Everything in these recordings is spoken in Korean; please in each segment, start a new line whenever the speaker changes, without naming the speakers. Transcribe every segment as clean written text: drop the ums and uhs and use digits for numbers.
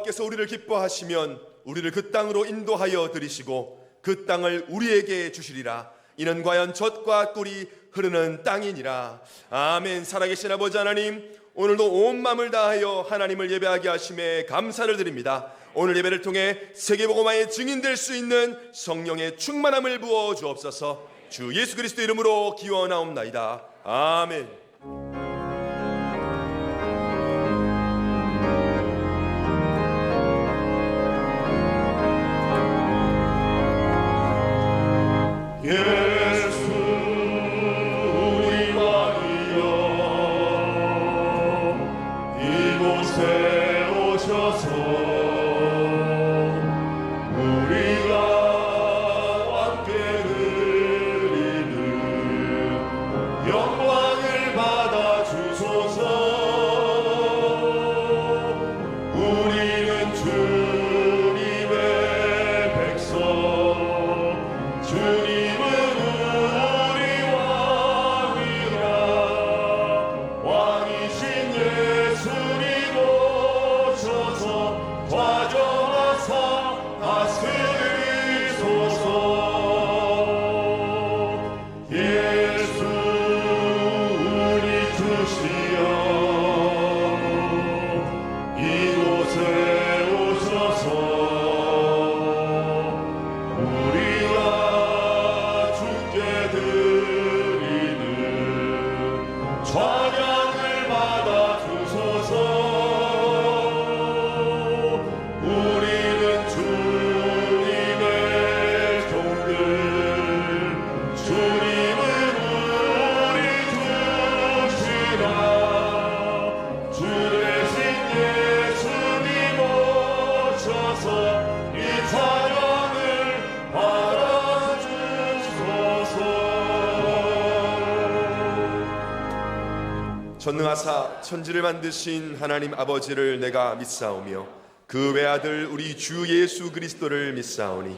여호와께서 우리를 기뻐하시면 우리를 그 땅으로 인도하여 들이시고 그 땅을 우리에게 주시리라. 이는 과연 젖과 꿀이 흐르는 땅이니라. 아멘. 살아계신 아버지 하나님, 오늘도 온 마음을 다하여 하나님을 예배하게 하심에 감사를 드립니다. 오늘 예배를 통해 세계복음화의 증인될 수 있는 성령의 충만함을 부어 주옵소서. 주 예수 그리스도 이름으로 기원하옵나이다. 아멘.
예수 우리 마리아 이곳에 오셔서 우리가 함께 드리는 영광을 받아 주소서. 우리는 주님의 백성, 주님은 우리 왕이라. 왕이신 예수님 오셔서 좌정하사 다스리소서. 예수 우리 주시여 이곳에 오셔서 우리가 주께 드리는 찬양을 받아 주소서. 우리는 주님의 종들, 주님은 우리 주시라. 주 대신 예수님 오셔서 이 찬양을 받아 주소서.
전능하사 천지를 만드신 하나님 아버지를 내가 믿사오며 그 외아들 우리 주 예수 그리스도를 믿사오니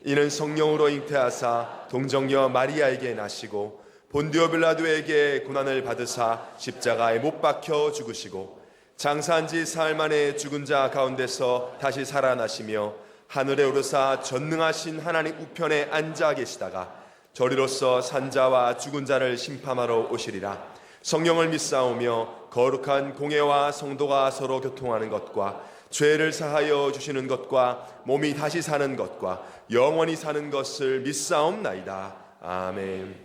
이는 성령으로 잉태하사 동정녀 마리아에게 나시고 본디오 빌라도에게 고난을 받으사 십자가에 못 박혀 죽으시고 장사한 지 사흘 만에 죽은 자 가운데서 다시 살아나시며 하늘에 오르사 전능하신 하나님 우편에 앉아 계시다가 저리로서 산자와 죽은 자를 심판하러 오시리라. 성령을 믿사오며 거룩한 공회와 성도가 서로 교통하는 것과 죄를 사하여 주시는 것과 몸이 다시 사는 것과 영원히 사는 것을 믿사옵나이다. 아멘.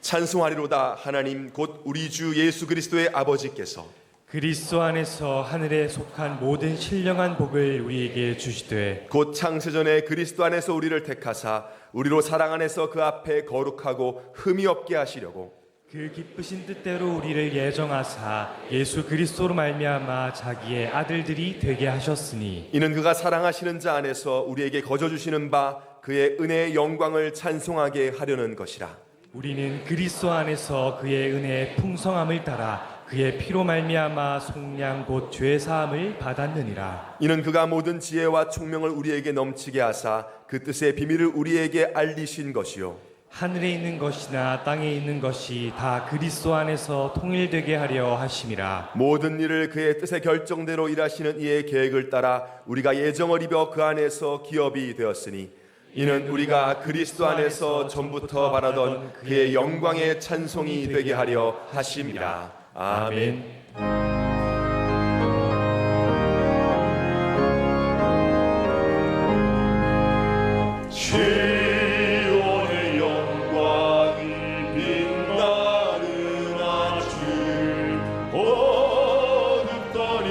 찬송하리로다. 하나님 곧 우리 주 예수 그리스도의 아버지께서
그리스도 안에서 하늘에 속한 모든 신령한 복을 우리에게 주시되
곧 창세전에 그리스도 안에서 우리를 택하사 우리로 사랑 안에서 그 앞에 거룩하고 흠이 없게 하시려고
그 기쁘신 뜻대로 우리를 예정하사 예수 그리스도로 말미암아 자기의 아들들이 되게 하셨으니
이는 그가 사랑하시는 자 안에서 우리에게 거저 주시는 바 그의 은혜의 영광을 찬송하게 하려는 것이라.
우리는 그리스도 안에서 그의 은혜의 풍성함을 따라 그의 피로 말미암아 속량 곧 죄 사함을 받았느니라.
이는 그가 모든 지혜와 총명을 우리에게 넘치게 하사 그 뜻의 비밀을 우리에게 알리신 것이요
하늘에 있는 것이나 땅에 있는 것이 다 그리스도 안에서 통일되게 하려 하심이라.
모든 일을 그의 뜻의 결정대로 일하시는 이의 계획을 따라 우리가 예정을 입어 그 안에서 기업이 되었으니 이는 우리가 그리스도 안에서 전부터 바라던 그의 영광의 찬송이 되게 하려 하심이라. 아멘.
시온의 영광이 빛나는 아침 어둡던 이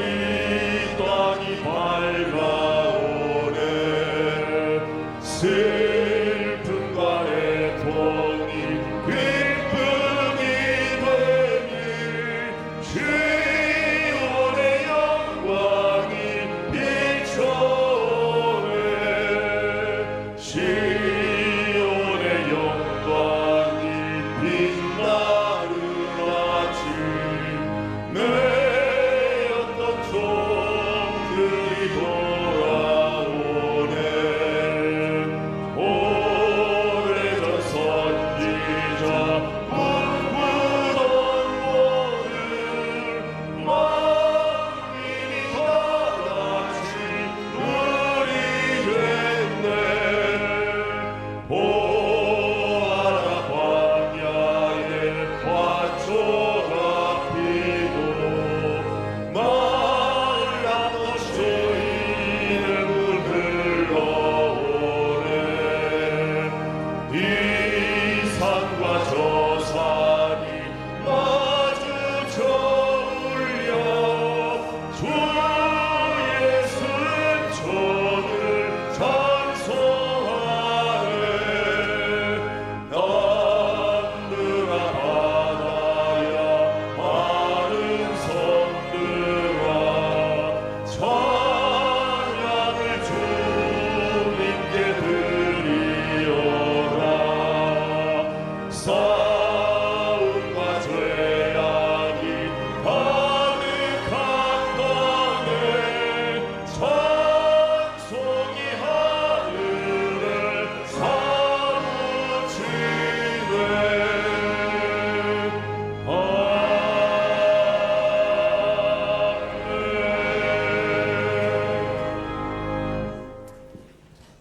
땅이 밝아오네. 슬픔과 애통이 기쁨이 되니 주의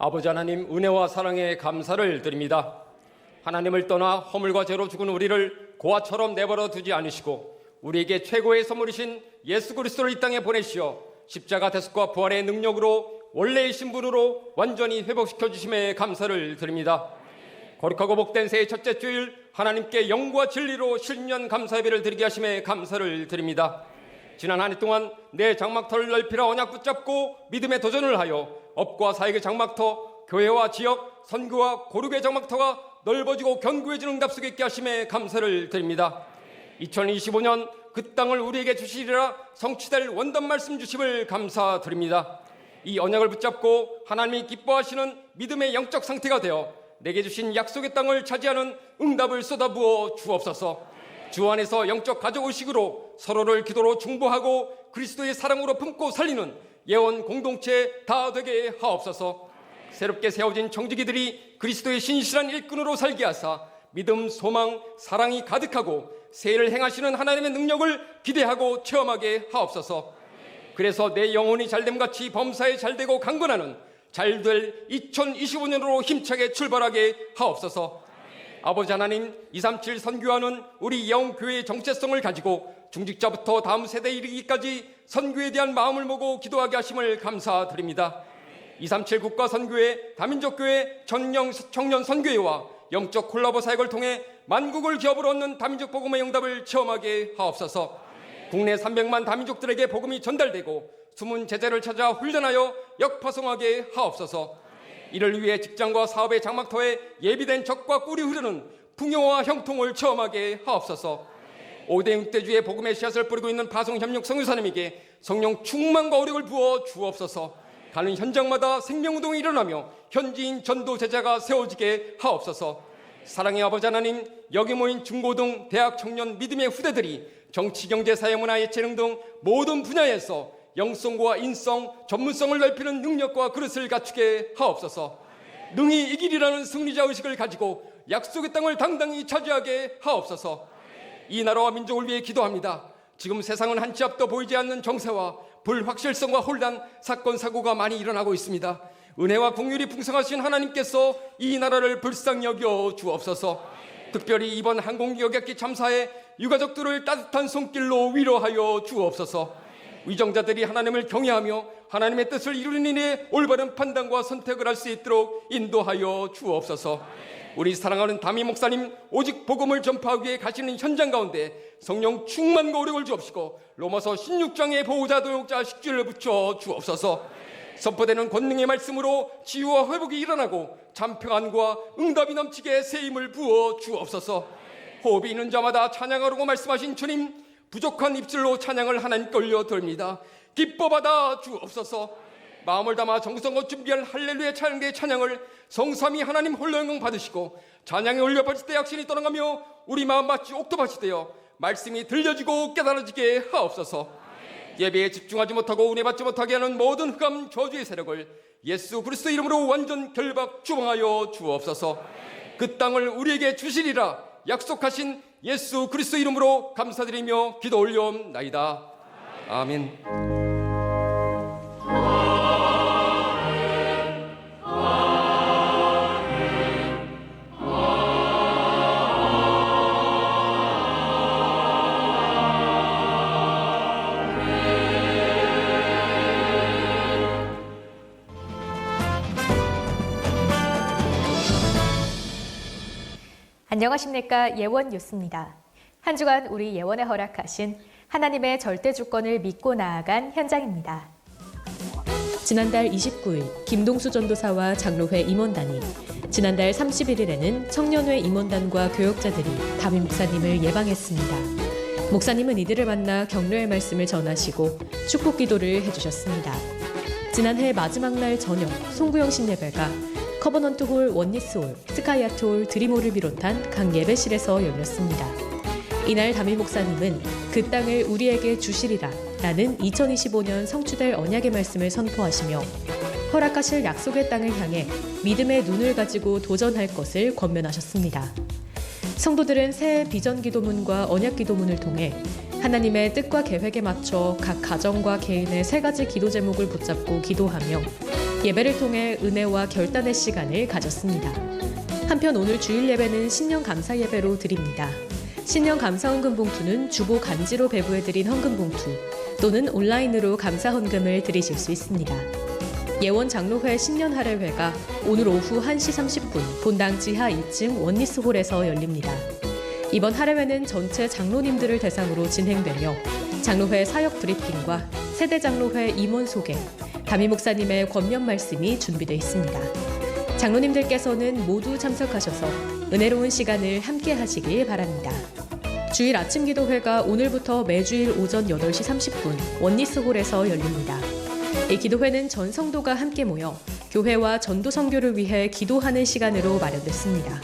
아버지 하나님, 은혜와 사랑에 감사를 드립니다. 하나님을 떠나 허물과 죄로 죽은 우리를 고아처럼 내버려 두지 않으시고 우리에게 최고의 선물이신 예수 그리스도를 이 땅에 보내시어 십자가 대속과 부활의 능력으로 원래의 신분으로 완전히 회복시켜 주심에 감사를 드립니다. 거룩하고 복된 새해 첫째 주일, 하나님께 영과 진리로 신년 감사 예배를 드리게 하심에 감사를 드립니다. 지난 한 해 동안 내 장막터를 넓히라 언약 붙잡고 믿음의 도전을 하여 업과 사역의 장막터, 교회와 지역, 선교와 고륙의 장막터가 넓어지고 견고해지는 응답 속에 있게 하심에 감사를 드립니다. 2025년 그 땅을 우리에게 주시리라 성취될 원단 말씀 주심을 감사드립니다. 이 언약을 붙잡고 하나님이 기뻐하시는 믿음의 영적 상태가 되어 내게 주신 약속의 땅을 차지하는 응답을 쏟아부어 주옵소서. 주 안에서 영적 가족 의식으로 서로를 기도로 중보하고 그리스도의 사랑으로 품고 살리는 예원 공동체 다 되게 하옵소서. 새롭게 세워진 청지기들이 그리스도의 신실한 일꾼으로 살게 하사 믿음, 소망, 사랑이 가득하고 새해를 행하시는 하나님의 능력을 기대하고 체험하게 하옵소서. 그래서 내 영혼이 잘됨같이 범사에 잘되고 강건하는 잘될 2025년으로 힘차게 출발하게 하옵소서. 아버지 하나님, 237 선교화는 우리 영교회의 정체성을 가지고 중직자부터 다음 세대에 이르기까지 선교에 대한 마음을 모고 기도하게 하심을 감사드립니다. 237 국가 선교회, 다민족교회, 청년 선교회와 영적 콜라보 사역을 통해 만국을 기업으로 얻는 다민족 복음의 응답을 체험하게 하옵소서. 국내 300만 다민족들에게 복음이 전달되고 숨은 제자를 찾아 훈련하여 역파송하게 하옵소서. 이를 위해 직장과 사업의 장막터에 예비된 적과 꿀이 흐르는 풍요와 형통을 체험하게 하옵소서. 5대 6대주의 복음의 씨앗을 뿌리고 있는 파송협력 선교사님에게 성령 충만과 오력을 부어 주옵소서. 가는 현장마다 생명운동이 일어나며 현지인 전도 제자가 세워지게 하옵소서. 사랑의 아버지 하나님, 여기 모인 중고등, 대학 청년 믿음의 후대들이 정치, 경제, 사회, 문화, 예체능 등 모든 분야에서 영성과 인성, 전문성을 넓히는 능력과 그릇을 갖추게 하옵소서. 능히 이기리라는 승리자 의식을 가지고 약속의 땅을 당당히 차지하게 하옵소서. 이 나라와 민족을 위해 기도합니다. 지금 세상은 한 치 앞도 보이지 않는 정세와 불확실성과 혼란, 사건, 사고가 많이 일어나고 있습니다. 은혜와 긍휼이 풍성하신 하나님께서 이 나라를 불쌍히 여겨 주옵소서. 특별히 이번 항공기여객기 참사에 유가족들을 따뜻한 손길로 위로하여 주옵소서. 위정자들이 하나님을 경외하며 하나님의 뜻을 이루는 일에 올바른 판단과 선택을 할 수 있도록 인도하여 주옵소서. 우리 사랑하는 담임 목사님, 오직 복음을 전파하기 위해 가시는 현장 가운데 성령 충만과 오력을 주옵시고 로마서 16장의 보호자 도역자 식주를 붙여 주옵소서. 선포되는 권능의 말씀으로 치유와 회복이 일어나고 참평안과 응답이 넘치게 세임을 부어 주옵소서. 호흡이 있는 자마다 찬양하라고 말씀하신 주님, 부족한 입술로 찬양을 하나님께 올려드립니다. 기뻐 받아 주옵소서. 마음을 담아 정성껏 준비한 할렐루야 찬양대의 찬양을 성삼위 하나님 홀로 영광 받으시고 찬양에 올려 바칠 때 약신이 떠나가며 우리 마음 마치 옥토밭이 되어 말씀이 들려지고 깨달아지게 하옵소서. 예배에 집중하지 못하고 은혜 받지 못하게 하는 모든 흑암 저주의 세력을 예수 그리스도 이름으로 완전 결박 주방하여 주옵소서. 그 땅을 우리에게 주시리라 약속하신 예수 그리스도 이름으로 감사드리며 기도 올려옵나이다. 아멘.
안녕하십니까. 예원 뉴스입니다. 한 주간 우리 예원에 허락하신 하나님의 절대 주권을 믿고 나아간 현장입니다.
지난달 29일 김동수 전도사와 장로회 임원단이, 지난달 31일에는 청년회 임원단과 교역자들이 담임 목사님을 예방했습니다. 목사님은 이들을 만나 격려의 말씀을 전하시고 축복 기도를 해주셨습니다. 지난해 마지막 날 저녁 송구영 신예배가 커버넌트홀, 원니스홀, 스카이아트홀, 드림홀을 비롯한 각 예배실에서 열렸습니다. 이날 담임 목사님은 그 땅을 우리에게 주시리라 라는 2025년 성취될 언약의 말씀을 선포하시며 허락하실 약속의 땅을 향해 믿음의 눈을 가지고 도전할 것을 권면하셨습니다. 성도들은 새해 비전 기도문과 언약 기도문을 통해 하나님의 뜻과 계획에 맞춰 각 가정과 개인의 3가지 기도 제목을 붙잡고 기도하며 예배를 통해 은혜와 결단의 시간을 가졌습니다. 한편 오늘 주일 예배는 신년 감사 예배로 드립니다. 신년 감사 헌금 봉투는 주보 간지로 배부해드린 헌금 봉투 또는 온라인으로 감사 헌금을 드리실 수 있습니다. 예원 장로회 신년 할애회가 오늘 오후 1시 30분 본당 지하 2층 원리스홀에서 열립니다. 이번 할애회는 전체 장로님들을 대상으로 진행되며 장로회 사역 브리핑과 세대 장로회 임원 소개, 담임 목사님의 권면 말씀이 준비되어 있습니다. 장로님들께서는 모두 참석하셔서 은혜로운 시간을 함께 하시길 바랍니다. 주일 아침 기도회가 오늘부터 매주일 오전 8시 30분 원리스홀에서 열립니다. 이 기도회는 전 성도가 함께 모여 교회와 전도 선교를 위해 기도하는 시간으로 마련됐습니다.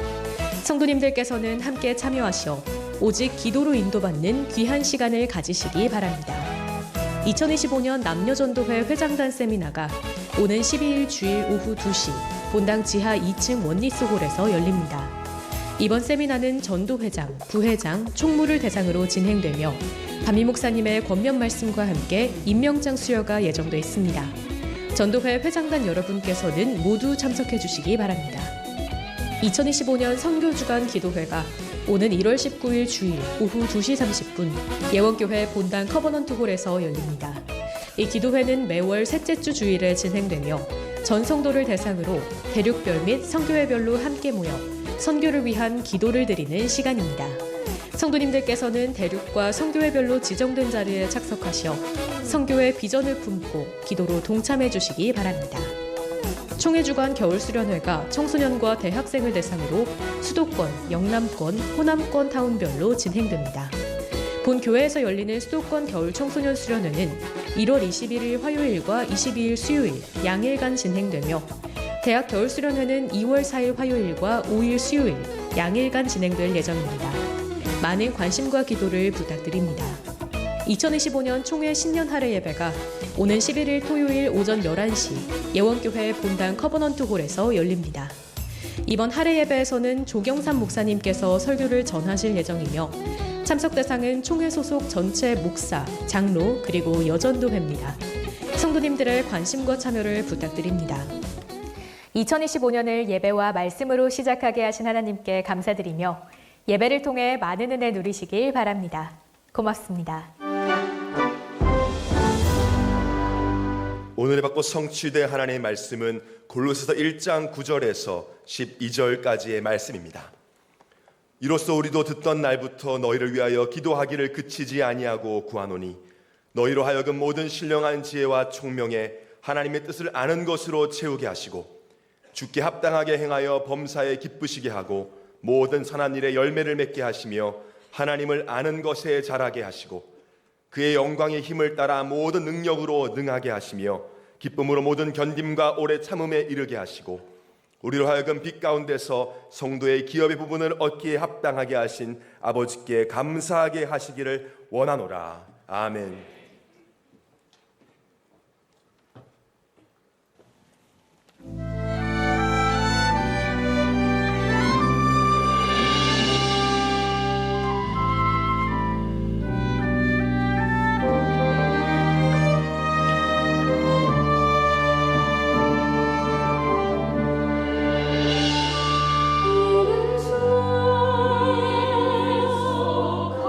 성도님들께서는 함께 참여하시어 오직 기도로 인도받는 귀한 시간을 가지시기 바랍니다. 2025년 남녀전도회 회장단 세미나가 오는 12일 주일 오후 2시 본당 지하 2층 원리스홀에서 열립니다. 이번 세미나는 전도회장, 부회장, 총무를 대상으로 진행되며 담임 목사님의 권면 말씀과 함께 임명장 수여가 예정돼 있습니다. 전도회 회장단 여러분께서는 모두 참석해 주시기 바랍니다. 2025년 선교주간 기도회가 오는 1월 19일 주일 오후 2시 30분 예원교회 본당 커버넌트 홀에서 열립니다. 이 기도회는 매월 셋째 주 주일에 진행되며 전 성도를 대상으로 대륙별 및 선교회별로 함께 모여 선교를 위한 기도를 드리는 시간입니다. 성도님들께서는 대륙과 선교회별로 지정된 자리에 착석하시어 선교의 비전을 품고 기도로 동참해 주시기 바랍니다. 총회주간 겨울수련회가 청소년과 대학생을 대상으로 수도권, 영남권, 호남권 타운별로 진행됩니다. 본 교회에서 열리는 수도권 겨울 청소년 수련회는 1월 21일 화요일과 22일 수요일 양일간 진행되며 대학 겨울 수련회는 2월 4일 화요일과 5일 수요일 양일간 진행될 예정입니다. 많은 관심과 기도를 부탁드립니다. 2025년 총회 신년 할애 예배가 오는 11일 토요일 오전 11시 예원교회 본당 커버넌트 홀에서 열립니다. 이번 할애 예배에서는 조경삼 목사님께서 설교를 전하실 예정이며 참석 대상은 총회 소속 전체 목사, 장로 그리고 여전도회입니다. 성도님들의 관심과 참여를 부탁드립니다.
2025년을 예배와 말씀으로 시작하게 하신 하나님께 감사드리며 예배를 통해 많은 은혜 누리시길 바랍니다. 고맙습니다.
오늘의 받고 성취된 하나님의 말씀은 골로새서 1장 9절에서 12절까지의 말씀입니다. 이로써 우리도 듣던 날부터 너희를 위하여 기도하기를 그치지 아니하고 구하노니 너희로 하여금 모든 신령한 지혜와 총명에 하나님의 뜻을 아는 것으로 채우게 하시고 주께 합당하게 행하여 범사에 기쁘시게 하고 모든 선한 일에 열매를 맺게 하시며 하나님을 아는 것에 자라게 하시고 그의 영광의 힘을 따라 모든 능력으로 능하게 하시며 기쁨으로 모든 견딤과 오래 참음에 이르게 하시고 우리로 하여금 빛 가운데서 성도의 기업의 부분을 얻기에 합당하게 하신 아버지께 감사하게 하시기를 원하노라. 아멘.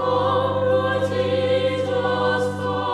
감사지 졌어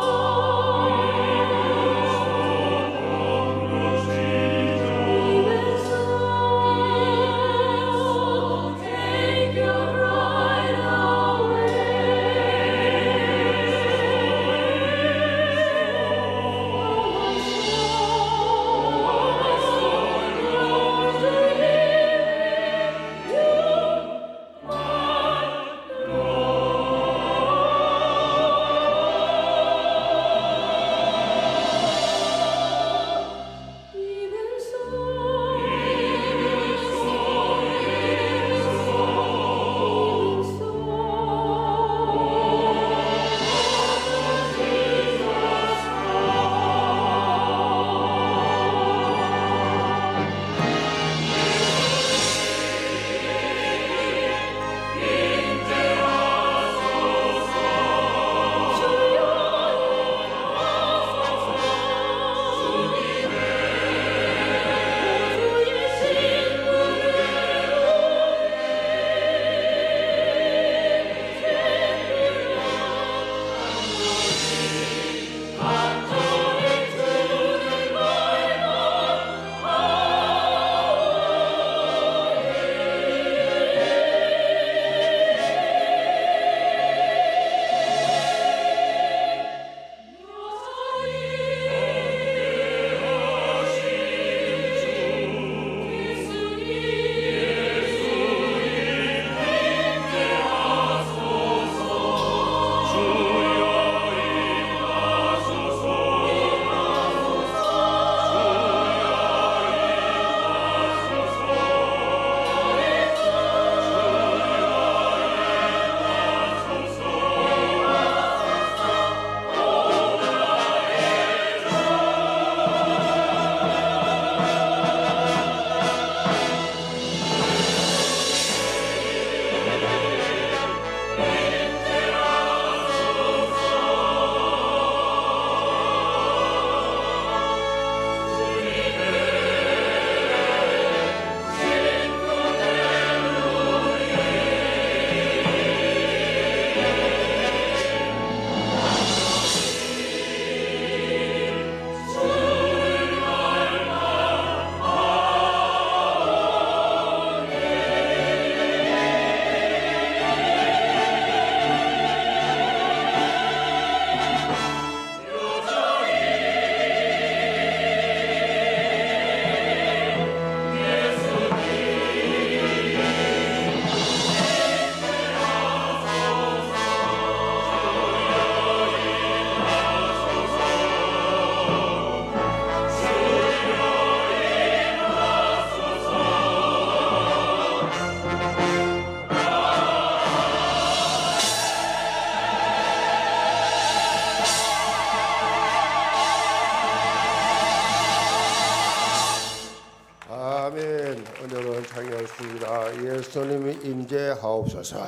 예수님이 임재하옵소서.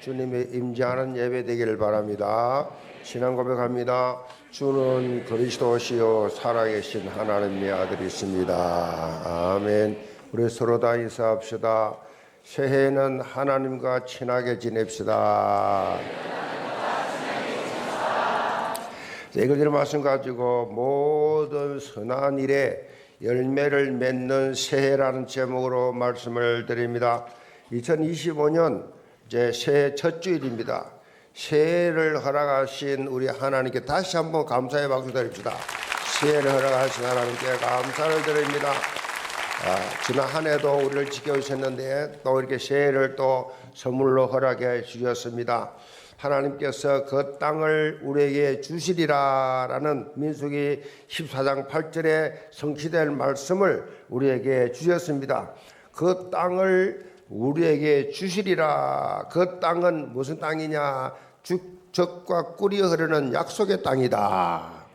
주님의 임재하는 예배 되기를 바랍니다. 신앙 고백합니다. 주는 그리스도시요 살아계신 하나님의 아들이십니다. 아멘. 우리 서로 다 인사합시다. 새해에는 하나님과 친하게 지냅시다. 이걸 말씀 가지고 모든 선한 일에 열매를 맺는 새해라는 제목으로 말씀을 드립니다. 2025년 이제 새해 첫 주일입니다. 새해를 허락하신 우리 하나님께 다시 한번 감사의 박수 드립시다. 새해를 허락하신 하나님께 감사를 드립니다. 지난 한 해도 우리를 지켜주셨는데 또 이렇게 새해를 또 선물로 허락해 주셨습니다. 하나님께서 그 땅을 우리에게 주시리라라는 민수기 14장 8절에 성취될 말씀을 우리에게 주셨습니다. 그 땅을 우리에게 주시리라. 그 땅은 무슨 땅이냐? 젖과 꿀이 흐르는 약속의 땅이다.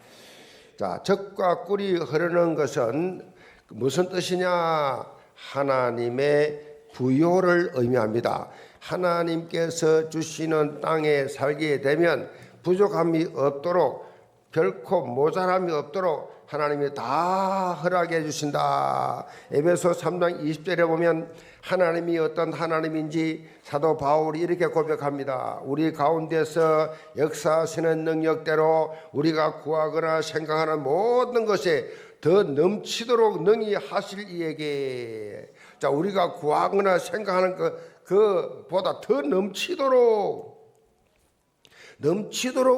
자, 젖과 꿀이 흐르는 것은 무슨 뜻이냐? 하나님의 부요를 의미합니다. 하나님께서 주시는 땅에 살게 되면 부족함이 없도록, 결코 모자람이 없도록 하나님이 다 허락해 주신다. 에베소 3장 20절에 보면 하나님이 어떤 하나님인지 사도 바울이 이렇게 고백합니다. 우리 가운데서 역사하시는 능력대로 우리가 구하거나 생각하는 모든 것에 더 넘치도록 능히 하실 이에게. 자, 우리가 구하거나 생각하는 그보다 더 넘치도록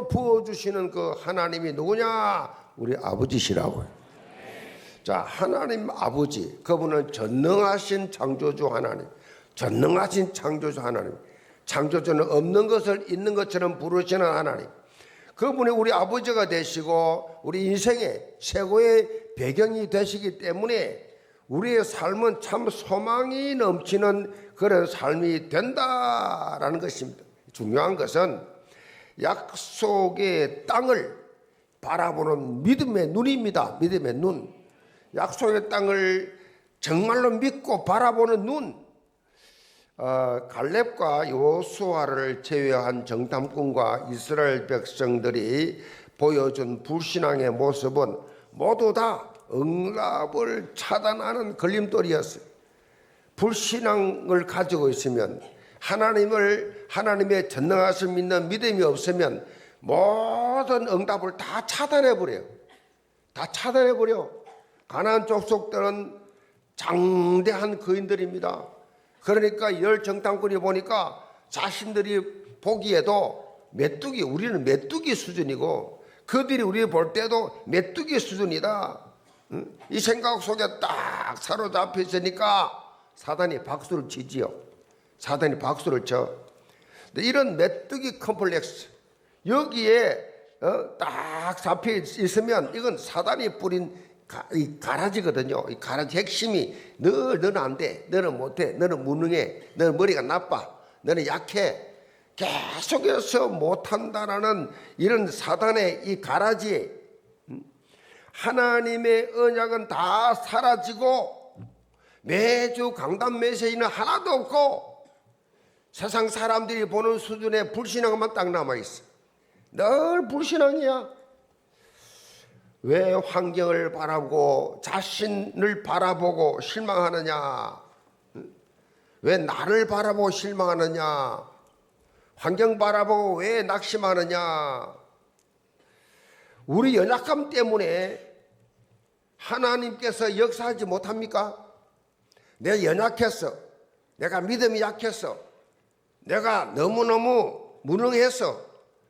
부어주시는 그 하나님이 누구냐? 우리 아버지시라고요. 자, 하나님 아버지, 그분은 전능하신 창조주 하나님, 전능하신 창조주 하나님, 창조주는 없는 것을 있는 것처럼 부르시는 하나님, 그분이 우리 아버지가 되시고 우리 인생의 최고의 배경이 되시기 때문에 우리의 삶은 참 소망이 넘치는 그런 삶이 된다라는 것입니다. 중요한 것은 약속의 땅을 바라보는 믿음의 눈입니다. 믿음의 눈. 약속의 땅을 정말로 믿고 바라보는 눈. 갈렙과 여호수아를 제외한 정탐꾼과 이스라엘 백성들이 보여준 불신앙의 모습은 모두 다 응답을 차단하는 걸림돌이었어요. 불신앙을 가지고 있으면, 하나님의 전능하심 믿는 믿음이 없으면 모든 응답을 다 차단해버려요. 다 차단해버려. 가나안 족속들은 장대한 거인들입니다. 그러니까 열 정탐꾼이 보니까 자신들이 보기에도 메뚜기, 우리는 메뚜기 수준이고 그들이 우리 볼 때도 메뚜기 수준이다. 이 생각 속에 딱 사로잡혀 있으니까 사단이 박수를 치지요. 사단이 박수를 쳐. 이런 메뚜기 컴플렉스, 여기에 딱 잡혀 있으면 이건 사단이 뿌린 이 가라지거든요. 이 가라지 핵심이 너는 안 돼, 너는 못해, 너는 무능해, 너는 머리가 나빠, 너는 약해, 계속해서 못한다라는 이런 사단의 이 가라지에 하나님의 언약은 다 사라지고 매주 강단 메시지는 하나도 없고 세상 사람들이 보는 수준의 불신앙만 딱 남아있어. 늘 불신앙이야. 왜 환경을 바라보고 자신을 바라보고 실망하느냐? 왜 나를 바라보고 실망하느냐? 환경 바라보고 왜 낙심하느냐? 우리 연약함 때문에 하나님께서 역사하지 못합니까? 내가 연약했어. 내가 믿음이 약했어. 내가 너무너무 무능해서,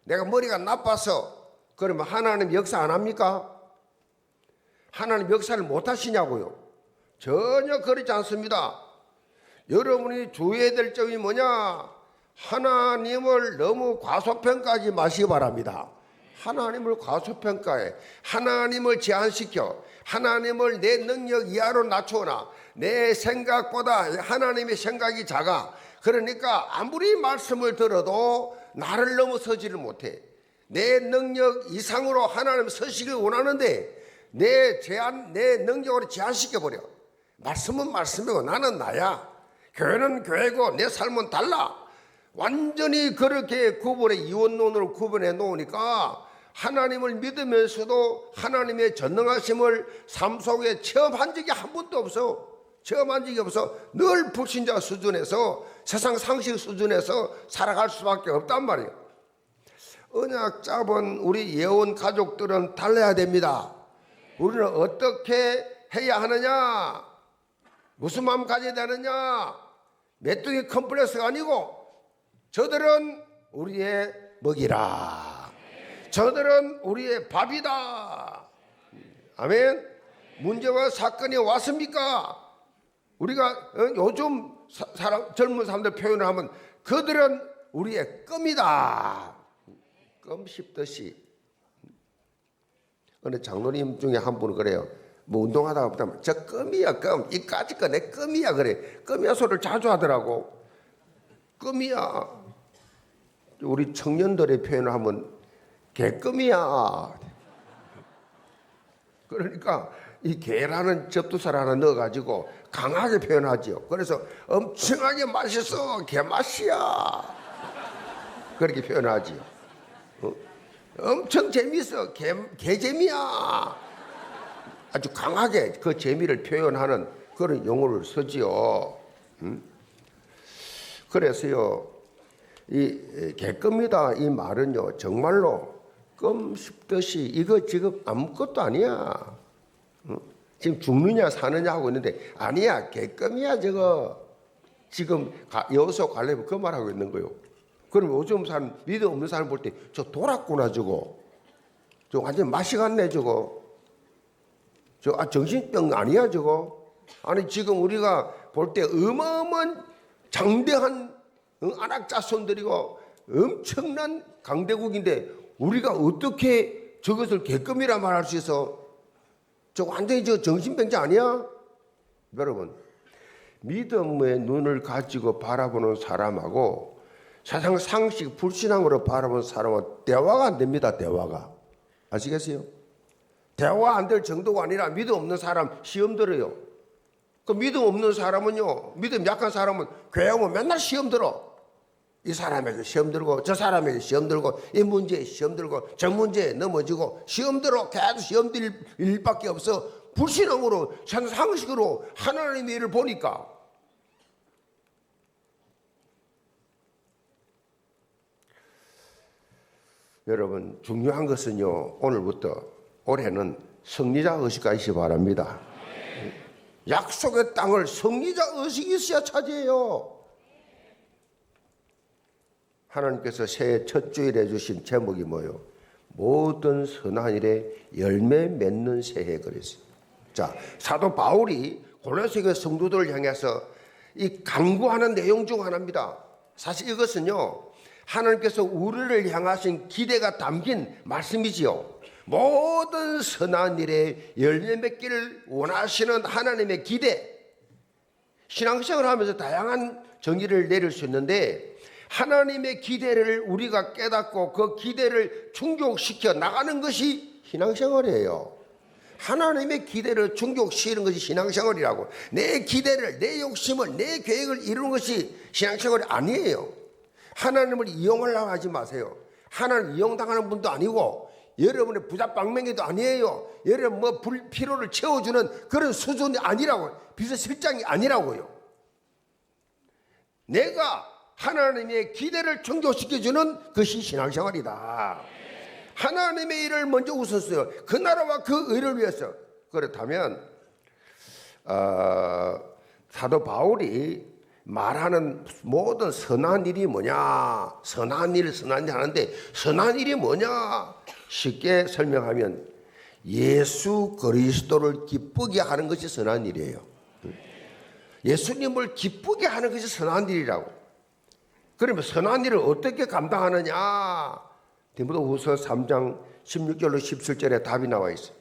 내가 머리가 나빠서, 그러면 하나님 역사 안 합니까? 하나님 역사를 못 하시냐고요? 전혀 그렇지 않습니다. 여러분이 주의해야 될 점이 뭐냐? 하나님을 너무 과소평가하지 마시기 바랍니다. 하나님을 과소평가해, 하나님을 제한시켜, 하나님을 내 능력 이하로 낮추거나 내 생각보다 하나님의 생각이 작아. 그러니까 아무리 말씀을 들어도 나를 넘어서지를 못해. 내 능력 이상으로 하나님 서시길 원하는데 내 능력으로 제한시켜버려. 말씀은 말씀이고 나는 나야. 교회는 교회고 내 삶은 달라. 완전히 그렇게 이원론으로 구분해 놓으니까 하나님을 믿으면서도 하나님의 전능하심을 삶 속에 체험한 적이 한 번도 없어. 체험한 적이 없어. 늘 불신자 수준에서 세상 상식 수준에서 살아갈 수밖에 없단 말이에요. 언약 잡은 우리 예원 가족들은 달라야 됩니다. 우리는 어떻게 해야 하느냐? 무슨 마음 가져야 되느냐? 메뚜기 컴플렉스가 아니고 저들은 우리의 먹이라. 저들은 우리의 밥이다. 아멘. 문제와 사건이 왔습니까? 우리가 요즘 젊은 사람들 표현을 하면 그들은 우리의 껌이다. 껌 씹듯이. 어느 장로님 중에 한 분은 그래요. 뭐 운동하다가 보면 저 껌이야 껌. 이까짓 거 내 껌이야 그래. 껌이야 소리를 자주 하더라고. 껌이야. 우리 청년들의 표현을 하면 개껌이야. 그러니까 이 개라는 접두사를 하나 넣어가지고 강하게 표현하지요. 그래서 엄청나게 맛있어. 개맛이야. 그렇게 표현하지요. 엄청 재미있어. 개재미야. 아주 강하게 그 재미를 표현하는 그런 용어를 쓰지요. 그래서요, 이 개껌이다 이 말은요, 정말로 껌 씹듯이 이거 지금 아무것도 아니야. 지금 죽느냐 사느냐 하고 있는데 아니야, 개껌이야 저거. 지금 여수 갈래면 그 말하고 있는 거요. 그럼 요즘 사람, 믿음 없는 사람 볼 때 저 돌았구나 저거. 저 완전 맛이 갔네 저거. 저 정신병 아니야 저거. 아니 지금 우리가 볼 때 어마어마한 장대한 안악자손들이고 엄청난 강대국인데 우리가 어떻게 저것을 개껌이라 말할 수 있어? 저 완전히 저 정신병자 아니야? 여러분, 믿음의 눈을 가지고 바라보는 사람하고 세상 상식 불신앙으로 바라보는 사람은 대화가 안 됩니다. 대화가. 아시겠어요? 대화 안 될 정도가 아니라 믿음 없는 사람 시험 들어요. 그 믿음 없는 사람은요, 믿음 약한 사람은 교회 오면 맨날 시험 들어. 이 사람에게 시험 들고 저 사람에게 시험 들고 이 문제에 시험 들고 저 문제에 넘어지고 시험 들어. 계속 시험 들 일밖에 없어. 불신앙으로 상식으로 하나님의 일을 보니까. 여러분, 중요한 것은요, 오늘부터 올해는 승리자 의식가 있기 바랍니다. 약속의 땅을 승리자 의식이 있어야 차지해요. 하나님께서 새해 첫 주일에 주신 제목이 뭐예요? 모든 선한 일에 열매 맺는 새해 그랬어요. 자, 사도 바울이 골로새교회 성도들을 향해서 이 간구하는 내용 중 하나입니다. 사실 이것은요, 하나님께서 우리를 향하신 기대가 담긴 말씀이지요. 모든 선한 일에 열매 맺기를 원하시는 하나님의 기대. 신앙생활을 하면서 다양한 정의를 내릴 수 있는데 하나님의 기대를 우리가 깨닫고 그 기대를 충족시켜 나가는 것이 신앙생활이에요. 하나님의 기대를 충족시키는 것이 신앙생활이라고. 내 기대를, 내 욕심을, 내 계획을 이루는 것이 신앙생활이 아니에요. 하나님을 이용하려고 하지 마세요. 하나님 이용당하는 분도 아니고 여러분의 부자빵맹이도 아니에요. 여러분 뭐 필요를 채워주는 그런 수준이 아니라고. 비서실장이 아니라고요. 내가 하나님의 기대를 충족시켜주는 것이 신앙생활이다. 하나님의 일을 먼저 우선써요. 그 나라와 그 의를 위해서. 그렇다면 사도 바울이 말하는 모든 선한 일이 뭐냐? 선한 일 하는데 선한 일이 뭐냐? 쉽게 설명하면 예수 그리스도를 기쁘게 하는 것이 선한 일이에요. 예수님을 기쁘게 하는 것이 선한 일이라고. 그러면 선한 일을 어떻게 감당하느냐? 디모데후서 3장 16절로 17절에 답이 나와 있어요.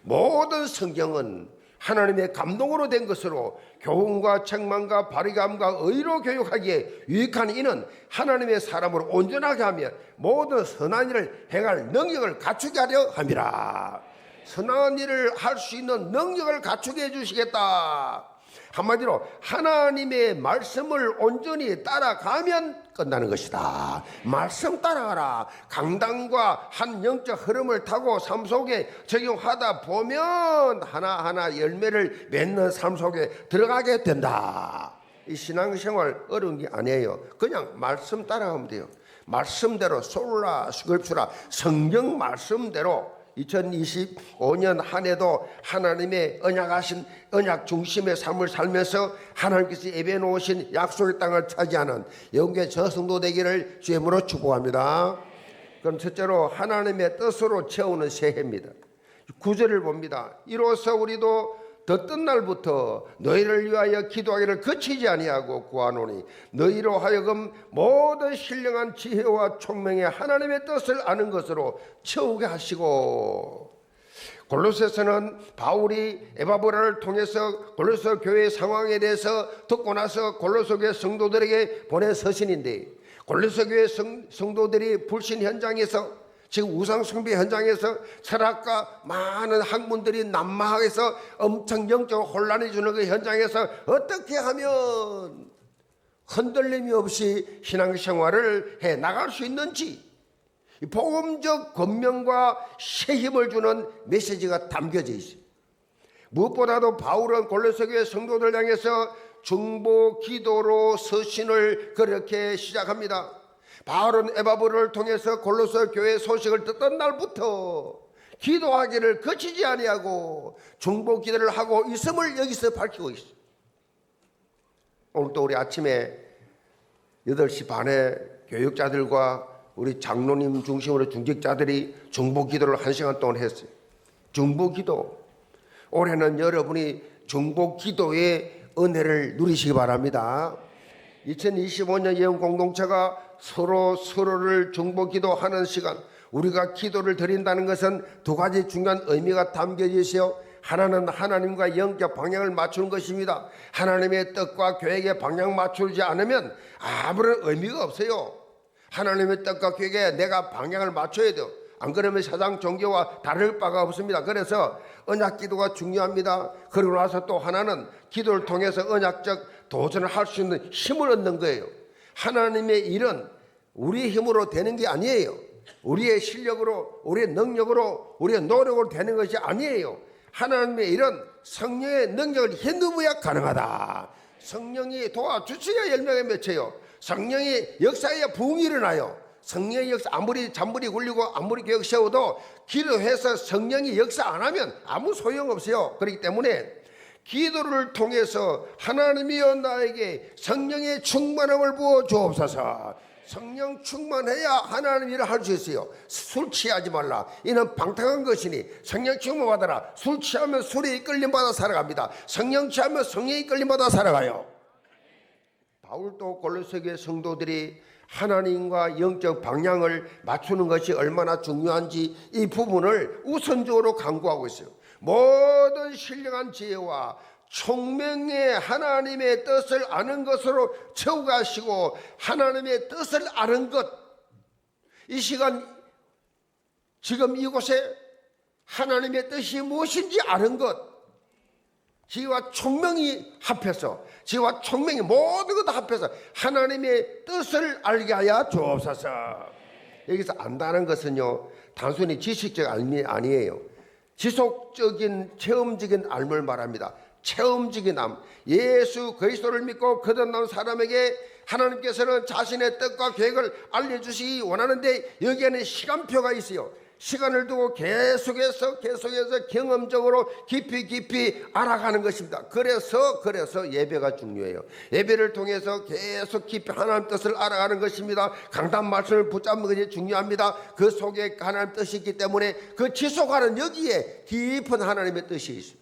모든 성경은 하나님의 감동으로 된 것으로 교훈과 책망과 바르게함과 의로 교육하기에 유익한 이는 하나님의 사람으로 온전하게 하며 모든 선한 일을 행할 능력을 갖추게 하려 함이라. 선한 일을 할 수 있는 능력을 갖추게 해주시겠다. 한마디로 하나님의 말씀을 온전히 따라가면 끝나는 것이다. 말씀 따라가라. 강단과 한 영적 흐름을 타고 삶 속에 적용하다 보면 하나하나 열매를 맺는 삶 속에 들어가게 된다. 이 신앙생활 어려운 게 아니에요. 그냥 말씀 따라가면 돼요. 말씀대로 솔라 스크립추라 성경 말씀대로 2025년 한 해도 하나님의 언약하신 언약 중심의 삶을 살면서 하나님께서 예배해 놓으신 약속의 땅을 차지하는 영계 저성도 되기를 주의 이름으로 축복합니다. 그럼 첫째로 하나님의 뜻으로 채우는 새해입니다. 9절을 봅니다. 이로써 우리도 더 뜬 날부터 너희를 위하여 기도하기를 그치지 아니하고 구하노니 너희로 하여금 모든 신령한 지혜와 총명의 하나님의 뜻을 아는 것으로 채우게 하시고. 골로새서는 바울이 에바브라를 통해서 골로새 교회 상황에 대해서 듣고 나서 골로새 교회 성도들에게 보낸 서신인데, 골로새 교회 성도들이 불신 현장에서, 지금 우상숭배 현장에서 철학과 많은 학문들이 난마해서 엄청 영적 혼란이 주는 그 현장에서 어떻게 하면 흔들림이 없이 신앙생활을 해 나갈 수 있는지, 복음적 권면과 새 힘을 주는 메시지가 담겨져 있어요. 무엇보다도 바울은 골로새 교회 성도들 향해서 중보 기도로 서신을 그렇게 시작합니다. 바울은 에바브를 통해서 골로새 교회 소식을 듣던 날부터 기도하기를 그치지 아니하고 중보 기도를 하고 있음을 여기서 밝히고 있어요. 오늘 또 우리 아침에 8시 반에 교육자들과 우리 장로님 중심으로 중직자들이 중보 기도를 1시간 동안 했어요. 중보 기도. 올해는 여러분이 중보 기도의 은혜를 누리시기 바랍니다. 2025년 예언 공동체가 서로를 중보 기도하는 시간, 우리가 기도를 드린다는 것은 두 가지 중요한 의미가 담겨져 있어요. 하나는 하나님과 영적 방향을 맞추는 것입니다. 하나님의 뜻과 계획에 방향 맞추지 않으면 아무런 의미가 없어요. 하나님의 뜻과 계획에 내가 방향을 맞춰야 돼요. 안 그러면 세상 종교와 다를 바가 없습니다. 그래서 언약 기도가 중요합니다. 그러고 나서 또 하나는 기도를 통해서 언약적 도전을 할 수 있는 힘을 얻는 거예요. 하나님의 일은 우리의 힘으로 되는 게 아니에요. 우리의 실력으로, 우리의 능력으로, 우리의 노력으로 되는 것이 아니에요. 하나님의 일은 성령의 능력을 힘입어야 가능하다. 성령이 도와주셔야 열매가 맺혀요. 성령의 역사에 부흥이 일어나요. 성령의 역사, 아무리 잔불이 굴리고 아무리 계획 세워도 기도해서 성령이 역사 안 하면 아무 소용없어요. 그렇기 때문에 기도를 통해서 하나님이여 나에게 성령의 충만함을 부어 주옵소서. 성령 충만해야 하나님 일을 할 수 있어요. 술 취하지 말라. 이는 방탕한 것이니 성령 충만 받아라. 술 취하면 술에 이끌림 받아 살아갑니다. 성령 취하면 성령이 이끌림 받아 살아가요. 바울도 골로새 교회 성도들이 하나님과 영적 방향을 맞추는 것이 얼마나 중요한지 이 부분을 우선적으로 강구하고 있어요. 모든 신령한 지혜와 총명의 하나님의 뜻을 아는 것으로 채우가시고, 하나님의 뜻을 아는 것, 이 시간 지금 이곳에 하나님의 뜻이 무엇인지 아는 것, 지혜와 총명이 합해서, 지혜와 총명이 모든 것 다 합해서 하나님의 뜻을 알게 하여 주옵소서. 여기서 안다는 것은요, 단순히 지식적 알미 아니에요. 지속적인 체험적인 알을 말합니다. 체험적인 암. 예수 그리스도를 믿고 거듭난 사람에게 하나님께서는 자신의 뜻과 계획을 알려주시기 원하는데, 여기에는 시간표가 있어요. 시간을 두고 계속해서 경험적으로 깊이 알아가는 것입니다. 그래서 예배가 중요해요. 예배를 통해서 계속 깊이 하나님 뜻을 알아가는 것입니다. 강단 말씀을 붙잡는 것이 중요합니다. 그 속에 하나님 뜻이 있기 때문에 그 지속하는 여기에 깊은 하나님의 뜻이 있습니다.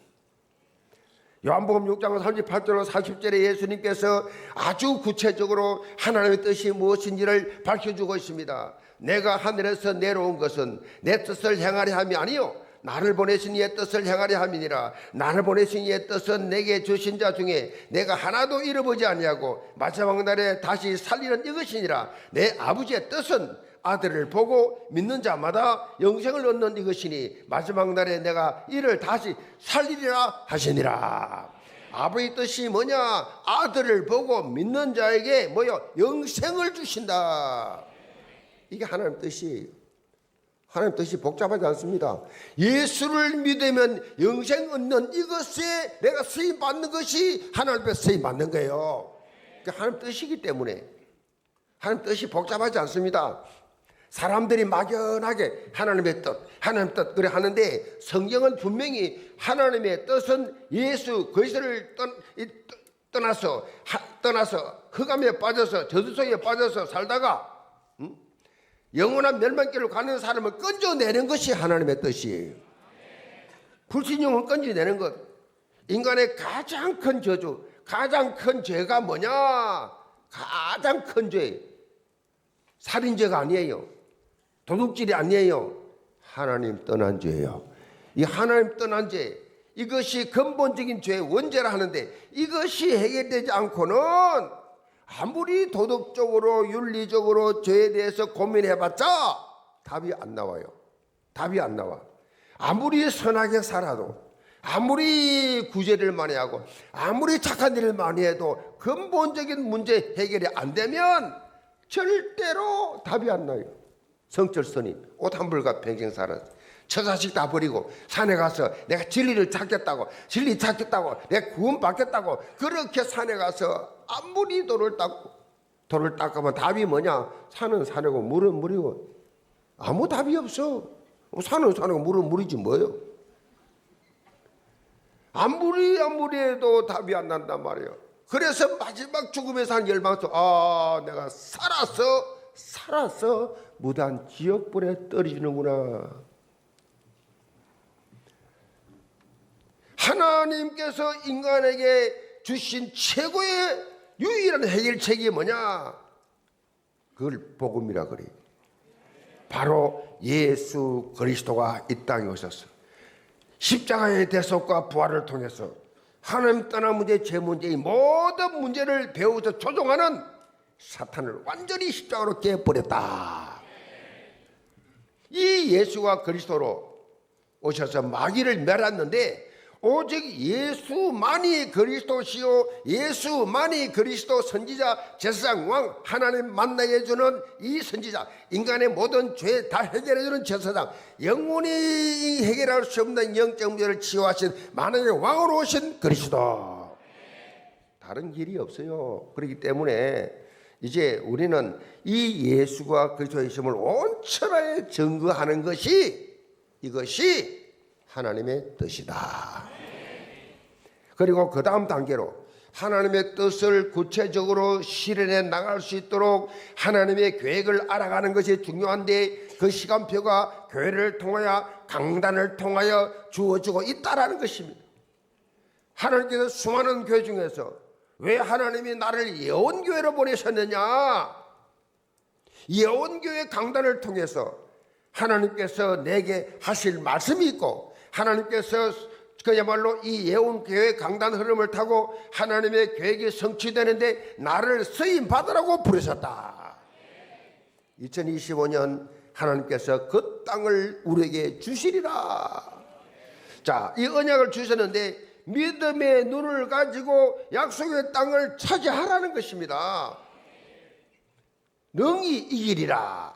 요한복음 6장 38절로 40절에 예수님께서 아주 구체적으로 하나님의 뜻이 무엇인지를 밝혀주고 있습니다. 내가 하늘에서 내려온 것은 내 뜻을 행하려 함이 아니요 나를 보내신 이의 뜻을 행하려 함이니라. 나를 보내신 이의 뜻은 내게 주신 자 중에 내가 하나도 잃어보지 아니하고 마지막 날에 다시 살리는 이것이니라. 내 아버지의 뜻은 아들을 보고 믿는 자마다 영생을 얻는 이것이니 마지막 날에 내가 이를 다시 살리리라 하시니라. 아버지 뜻이 뭐냐? 아들을 보고 믿는 자에게 뭐요? 영생을 주신다. 이게 하나님 뜻이에요. 하나님 뜻이 복잡하지 않습니다. 예수를 믿으면 영생 얻는 이것에 내가 쓰임 받는 것이 하나님 앞에 쓰임 받는 거예요. 그러니까 하나님 뜻이기 때문에 하나님 뜻이 복잡하지 않습니다. 사람들이 막연하게 하나님의 뜻 그래 하는데 성경은 분명히 하나님의 뜻은 예수 그리스도를 떠나서 흑암에 빠져서 저주속에 빠져서 살다가 영원한 멸망길로 가는 사람을 건져내는 것이 하나님의 뜻이에요. 불신용을 건져내는 것. 인간의 가장 큰 저주, 가장 큰 죄가 뭐냐? 가장 큰 죄. 살인죄가 아니에요. 도둑질이 아니에요. 하나님 떠난 죄예요. 이 하나님 떠난 죄, 이것이 근본적인 죄의 원죄라 하는데 이것이 해결되지 않고는 아무리 도덕적으로 윤리적으로 죄에 대해서 고민해봤자 답이 안 나와요. 답이 안 나와. 아무리 선하게 살아도, 아무리 구제를 많이 하고, 아무리 착한 일을 많이 해도 근본적인 문제 해결이 안 되면 절대로 답이 안 나요. 성철스님 옷 한 벌과 평생 살았어. 처자식 다 버리고 산에 가서 내가 진리를 찾겠다고, 진리 찾겠다고, 내가 구원 받겠다고 그렇게 산에 가서 아무리 돌을 닦으면 답이 뭐냐? 산은 산이고 물은 물이고 아무 답이 없어. 산은 산이고 물은 물이지 뭐예요? 아무리 해도 답이 안 난단 말이에요. 그래서 마지막 죽음에서 한 열방에서 내가 살았어 무단 지옥불에 떨어지는구나. 하나님께서 인간에게 주신 최고의 유일한 해결책이 뭐냐? 그걸 복음이라 그래요. 바로 예수 그리스도가 이 땅에 오셨어. 십자가의 대속과 부활을 통해서 하나님 떠난 문제, 제 문제, 이 모든 문제를 배워서 조종하는 사탄을 완전히 십자가로 깨버렸다. 이 예수가 그리스도로 오셔서 마귀를 멸했는데 오직 예수만이 그리스도시요 예수만이 그리스도 선지자 제사장 왕 하나님 만나게 해주는 이 선지자, 인간의 모든 죄 다 해결해주는 제사장, 영원히 해결할 수 없는 영적 문제를 치유하신 만왕의 왕으로 오신 그리스도. 다른 길이 없어요. 그렇기 때문에 이제 우리는 이 예수가 그리스도의 힘을 온 천하에 증거하는 것이 이것이 하나님의 뜻이다. 그리고 그 다음 단계로 하나님의 뜻을 구체적으로 실현해 나갈 수 있도록 하나님의 계획을 알아가는 것이 중요한데 그 시간표가 교회를 통하여 강단을 통하여 주어지고 있다라는 것입니다. 하나님께서 수많은 교회 중에서 왜 하나님이 나를 예언교회로 보내셨느냐? 예언교회 강단을 통해서 하나님께서 내게 하실 말씀이 있고 하나님께서 그야말로 이 예언교회 강단 흐름을 타고 하나님의 계획이 성취되는데 나를 쓰임 받으라고 부르셨다. 2025년 하나님께서 그 땅을 우리에게 주시리라. 자, 이 언약을 주셨는데 믿음의 눈을 가지고 약속의 땅을 차지하라는 것입니다. 능히 이기리라.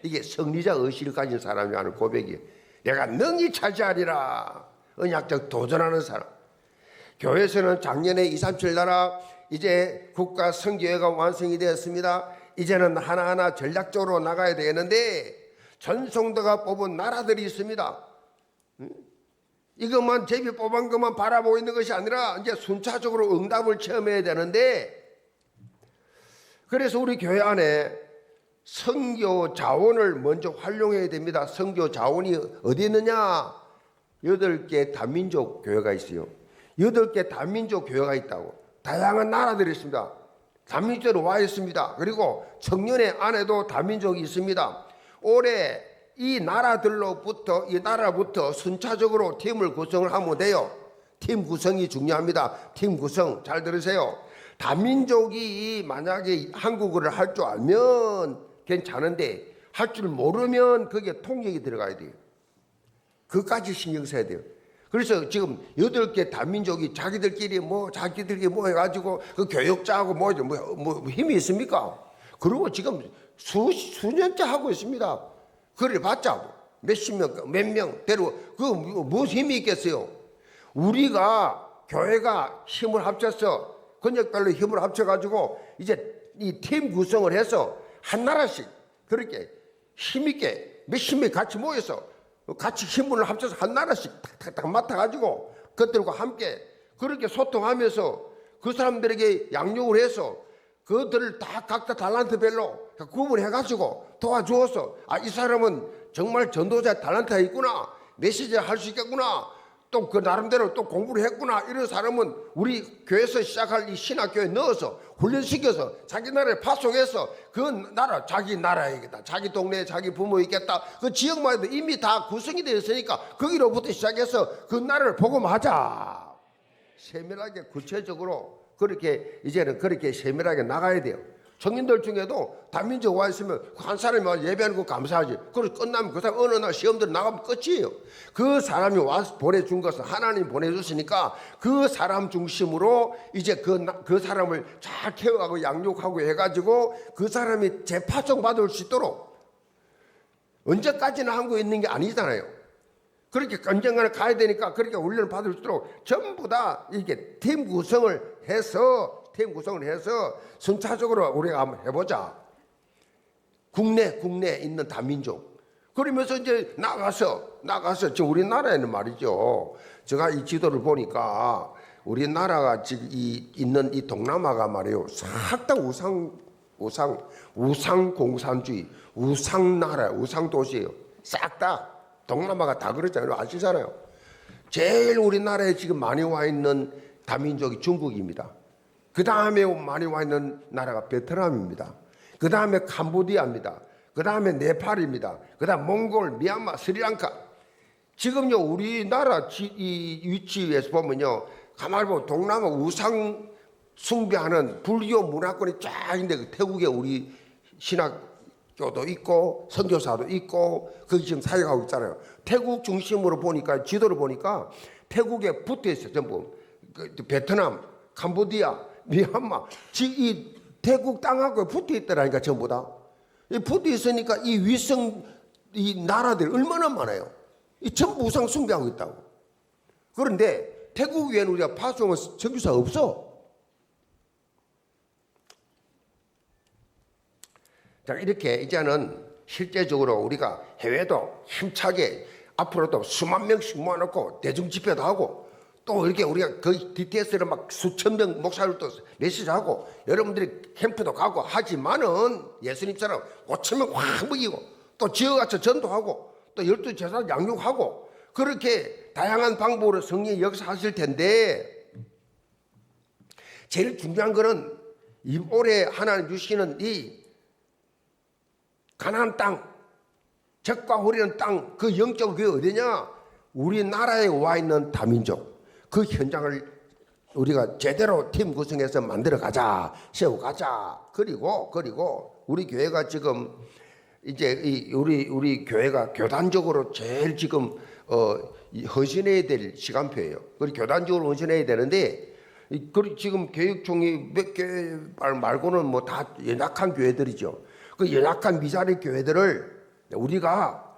이게 승리자 의식을 가진 사람이 하는 고백이에요. 내가 능히 차지하리라. 언약적 도전하는 사람. 교회에서는 작년에 237 나라 이제 국가 선교회가 완성이 되었습니다. 이제는 하나하나 전략적으로 나가야 되는데 전성도가 뽑은 나라들이 있습니다. 이것만 제비 뽑은 것만 바라보고 있는 것이 아니라 이제 순차적으로 응답을 체험해야 되는데 그래서 우리 교회 안에 선교 자원을 먼저 활용해야 됩니다. 선교 자원이 어디 있느냐? 8개 다민족 교회가 있어요. 8개 다민족 교회가 있다고. 다양한 나라들이 있습니다. 다민족으로 와 있습니다. 그리고 청년회 안에도 다민족이 있습니다. 올해 이 나라부터 순차적으로 팀을 구성을 하면 돼요. 팀 구성이 중요합니다. 팀 구성 잘 들으세요. 다민족이 만약에 한국어를 할 줄 알면 괜찮은데 할 줄 모르면 거기에 통역이 들어가야 돼요. 그까지 신경 써야 돼요. 그래서 지금 8개 다민족이 자기들끼리 뭐 해가지고 그 교역자하고 뭐 힘이 있습니까? 그리고 지금 수년째 하고 있습니다. 그래 봤자 몇십 명, 몇 명 데리고 그 무슨 힘이 있겠어요? 우리가 교회가 힘을 합쳐서 권역별로 힘을 합쳐가지고 이제 이 팀 구성을 해서 한 나라씩 그렇게 힘있게 몇십 명이 같이 모여서 같이 힘을 합쳐서 한 나라씩 탁탁탁 맡아가지고 그들과 함께 그렇게 소통하면서 그 사람들에게 양육을 해서 그들을 다 각자 달란트별로 구분해가지고 도와주어서 이 사람은 정말 전도자 달란트가 있구나, 메시지를 할 수 있겠구나, 또 그 나름대로 또 공부를 했구나, 이런 사람은 우리 교회에서 시작할 이 신학교에 넣어서 훈련시켜서 자기 나라에 파송해서 그 나라, 자기 나라이겠다, 자기 동네에 자기 부모 있겠다, 그 지역만 해도 이미 다 구성이 되어 있으니까 거기로부터 시작해서 그 나라를 복음하자. 세밀하게 구체적으로 그렇게 이제는 그렇게 세밀하게 나가야 돼요. 청년들 중에도 다민족 와 있으면 한 사람이 와서 예배하는 거 감사하지. 그리고 끝나면 그 사람 어느 날 시험들 나가면 끝이에요. 그 사람이 와서 보내준 것은 하나님 보내줬으니까 그 사람 중심으로 이제 그 사람을 잘 케어하고 양육하고 해가지고 그 사람이 재파송 받을 수 있도록 언제까지나 한국에 있는 게 아니잖아요. 그렇게 언젠가는 가야 되니까 그렇게 훈련을 받을 수 있도록 전부 다 이렇게 팀 구성을 해서 순차적으로 우리가 한번 해보자. 국내에 있는 다민족. 그러면서 이제 나가서 지금 우리나라에는 말이죠. 제가 이 지도를 보니까 우리나라가 지금 있는 이 동남아가 말이에요. 싹 다 우상 공산주의, 우상나라, 우상도시예요. 싹 다. 동남아가 다 그렇잖아요. 아시잖아요. 제일 우리나라에 지금 많이 와 있는 다민족이 중국입니다. 그 다음에 많이 와 있는 나라가 베트남입니다. 그 다음에 캄보디아입니다. 그 다음에 네팔입니다. 그 다음 몽골, 미얀마, 스리랑카. 지금요 우리나라 이 위치에서 보면요, 가만히 보면 동남아 우상 숭배하는 불교 문화권이 쫙 있는데 그 태국에 우리 신학교도 있고 선교사도 있고 거기 지금 사역하고 있잖아요. 태국 중심으로 보니까 지도를 보니까 태국에 붙어 있어요. 전부 베트남, 캄보디아, 미얀마, 이 태국 땅하고 붙어 있더라니까 전부 다. 붙어 있으니까 이 위성 이 나라들 얼마나 많아요. 이 전부 우상 숭배하고 있다고. 그런데 태국 외에는 우리가 파송은 선교사 없어. 자, 이렇게 이제는 실제적으로 우리가 해외도 힘차게 앞으로도 수만 명씩 모아놓고 대중 집회도 하고 또 이렇게 우리가 거의 DTS를 막 수천 명 목사들도 메시지하고 여러분들이 캠프도 가고 하지만은 예수님처럼 5천 명 확 먹이고 또 지어가서 전도하고 또 12제사 양육하고 그렇게 다양한 방법으로 성령이 역사하실 텐데 제일 중요한 거는 올해 하나님 주시는 이 가나안 땅, 적과 후리는 땅, 그 영적 그게 어디냐? 우리나라에 와 있는 다민족. 그 현장을 우리가 제대로 팀 구성해서 만들어 가자, 세워 가자. 그리고 우리 교회가 지금 이제 우리 교회가 교단적으로 제일 지금 헌신해야 될 시간표예요. 그리고 교단적으로 헌신해야 되는데 지금 교육총이 몇 개 말고는 뭐 다 연약한 교회들이죠. 그 연약한 미자리 교회들을 우리가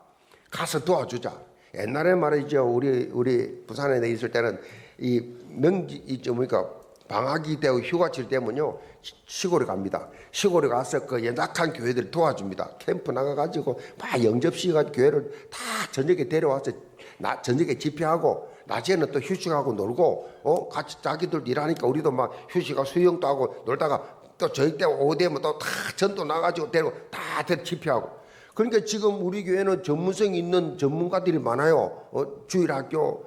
가서 도와주자. 옛날에 말이죠. 우리 부산에 있을 때는 이 명지 뭡니까 방학이 되고 휴가철 되면요 시골에 갑니다. 시골에 가서 그 연약한 교회들 도와줍니다. 캠프 나가가지고 막 영접시가 교회를 다 저녁에 데려와서 저녁에 집회하고 낮에는 또 휴식하고 놀고 같이 자기들 일하니까 우리도 막 휴식하고 수영도 하고 놀다가 또 저녁 때 오후 되면 또 다 전도 나가지고 데리고 다 집회하고. 그러니까 지금 우리 교회는 전문성 있는 전문가들이 많아요. 주일학교,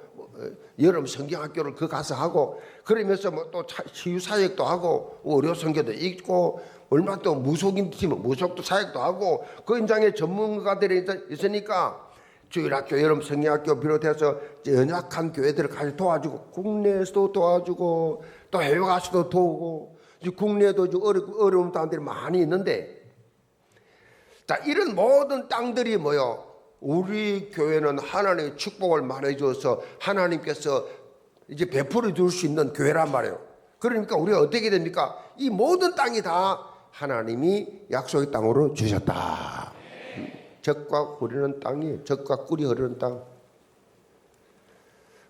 여름 성경학교를 그 가서 하고 그러면서 뭐 또 치유 사역도 하고 의료 선교도 있고 얼마 또 무속인 팀 무속도 사역도 하고 그 현장에 전문가들이 있으니까 주일학교, 여름 성경학교 비롯해서 연약한 교회들을 같이 도와주고 국내에서도 도와주고 또 해외 가서도 도우고 국내에도 어려운 땅들이 많이 있는데 자 이런 모든 땅들이 뭐요 우리 교회는 하나님의 축복을 말해 주어서 하나님께서 이제 베풀어 줄 수 있는 교회란 말이에요. 그러니까 우리가 어떻게 됩니까? 이 모든 땅이 다 하나님이 약속의 땅으로 주셨다. 젖과 꿀이는 땅이, 젖과 꿀이 흐르는 땅.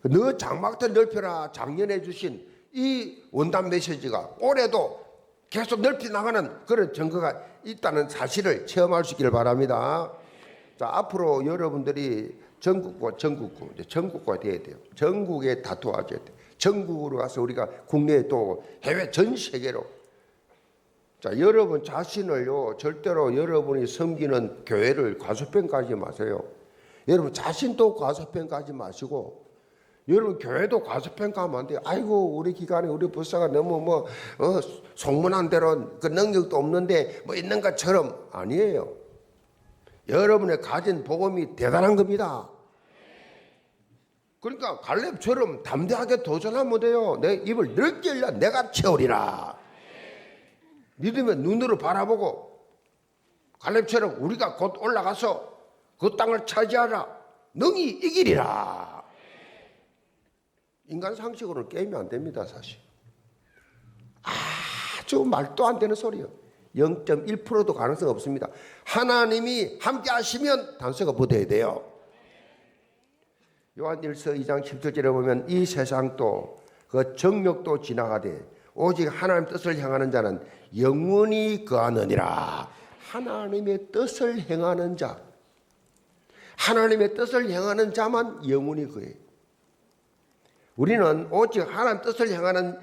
너 장막들 넓혀라 작년에 주신 이 원단 메시지가 올해도 계속 넓혀 나가는 그런 증거가 있다는 사실을 체험할 수 있기를 바랍니다. 자, 앞으로 여러분들이 전국과 돼야 돼요. 전국에 다투어줘야 돼요. 전국으로 가서 우리가 국내에 또 해외 전 세계로. 자, 여러분 자신을요 절대로 여러분이 섬기는 교회를 과소평가하지 마세요. 여러분 자신도 과소평가하지 마시고 여러분 교회도 과소평가하면 안 돼요. 아이고 우리 기관에 우리 부사가 너무 속문한 대로 그 능력도 없는데 뭐 있는 것처럼 아니에요. 여러분의 가진 복음이 대단한 겁니다. 그러니까 갈렙처럼 담대하게 도전하면 돼요. 내 입을 넓게 열려 내가 채우리라. 믿으면 눈으로 바라보고 갈렙처럼 우리가 곧 올라가서 그 땅을 차지하라. 능히 이기리라. 인간 상식으로는 게임이 안 됩니다. 사실 아주 말도 안 되는 소리예요. 0.1%도 가능성 없습니다. 하나님이 함께 하시면 단서가 붙어야 돼요. 요한일서 2장 17절에 보면 이 세상도 그 정욕도 지나가되 오직 하나님 뜻을 향하는 자는 영원히 거하느니라. 하나님의 뜻을 행하는 자, 하나님의 뜻을 행하는 자만 영원히 거해요. 우리는 오직 하나님 뜻을 향하는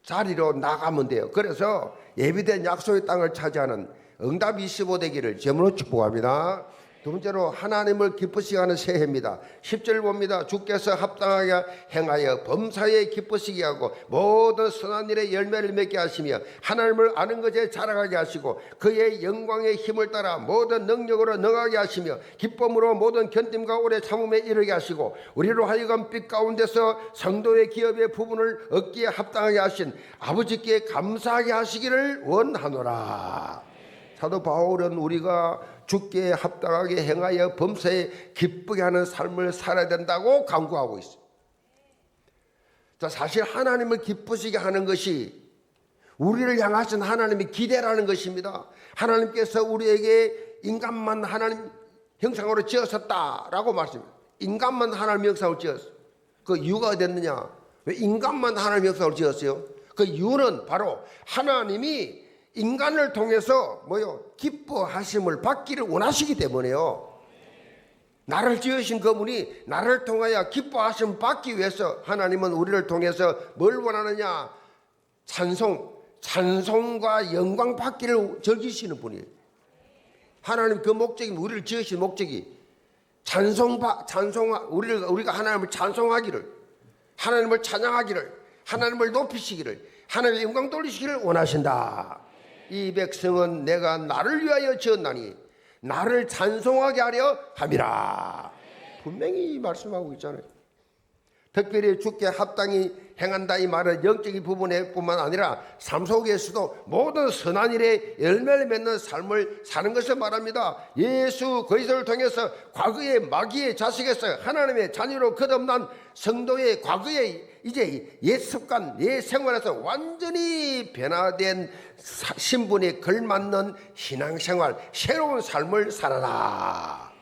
자리로 나가면 돼요. 그래서 예비된 약속의 땅을 차지하는 응답 25 되기를 제물로 축복합니다. 두 번째로 하나님을 기쁘시게 하는 새해입니다. 10절 봅니다. 주께서 합당하게 행하여 범사에 기쁘시게 하고 모든 선한 일에 열매를 맺게 하시며 하나님을 아는 것에 자랑하게 하시고 그의 영광의 힘을 따라 모든 능력으로 능하게 하시며 기쁨으로 모든 견딤과 오래 참음에 이르게 하시고 우리로 하여금 빛 가운데서 성도의 기업의 부분을 얻기에 합당하게 하신 아버지께 감사하게 하시기를 원하노라. 사도 바울은 우리가 주께 합당하게 행하여 범사에 기쁘게 하는 삶을 살아야 된다고 강구하고 있어요. 자, 사실 하나님을 기쁘시게 하는 것이 우리를 향하신 하나님의 기대라는 것입니다. 하나님께서 우리에게 인간만 하나님 형상으로 지으셨다라고 말씀합니다. 인간만 하나님 형상으로 지었어요. 그 이유가 됐느냐? 왜 인간만 하나님 형상으로 지었어요? 그 이유는 바로 하나님이 인간을 통해서 기뻐하심을 받기를 원하시기 때문에요. 나를 지으신 그분이 나를 통하여 기뻐하심을 받기 위해서 하나님은 우리를 통해서 뭘 원하느냐? 찬송과 영광 받기를 즐기시는 분이에요. 하나님 그 목적이 우리를 지으신 목적이 우리가 하나님을 찬송하기를, 하나님을 찬양하기를, 하나님을 높이시기를, 하나님의 영광 돌리시기를 원하신다. 이 백성은 내가 나를 위하여 지었나니 나를 찬송하게 하려 함이라. 분명히 말씀하고 있잖아요. 특별히 주께 합당히 행한다 이 말은 영적인 부분에 뿐만 아니라 삶 속에서도 모든 선한 일에 열매를 맺는 삶을 사는 것을 말합니다. 예수 그리스도를 통해서 과거의 마귀의 자식에서 하나님의 자녀로 거듭난 성도의 과거의 이제 옛 습관, 옛 생활에서 완전히 변화된 신분에 걸맞는 신앙생활, 새로운 삶을 살아라.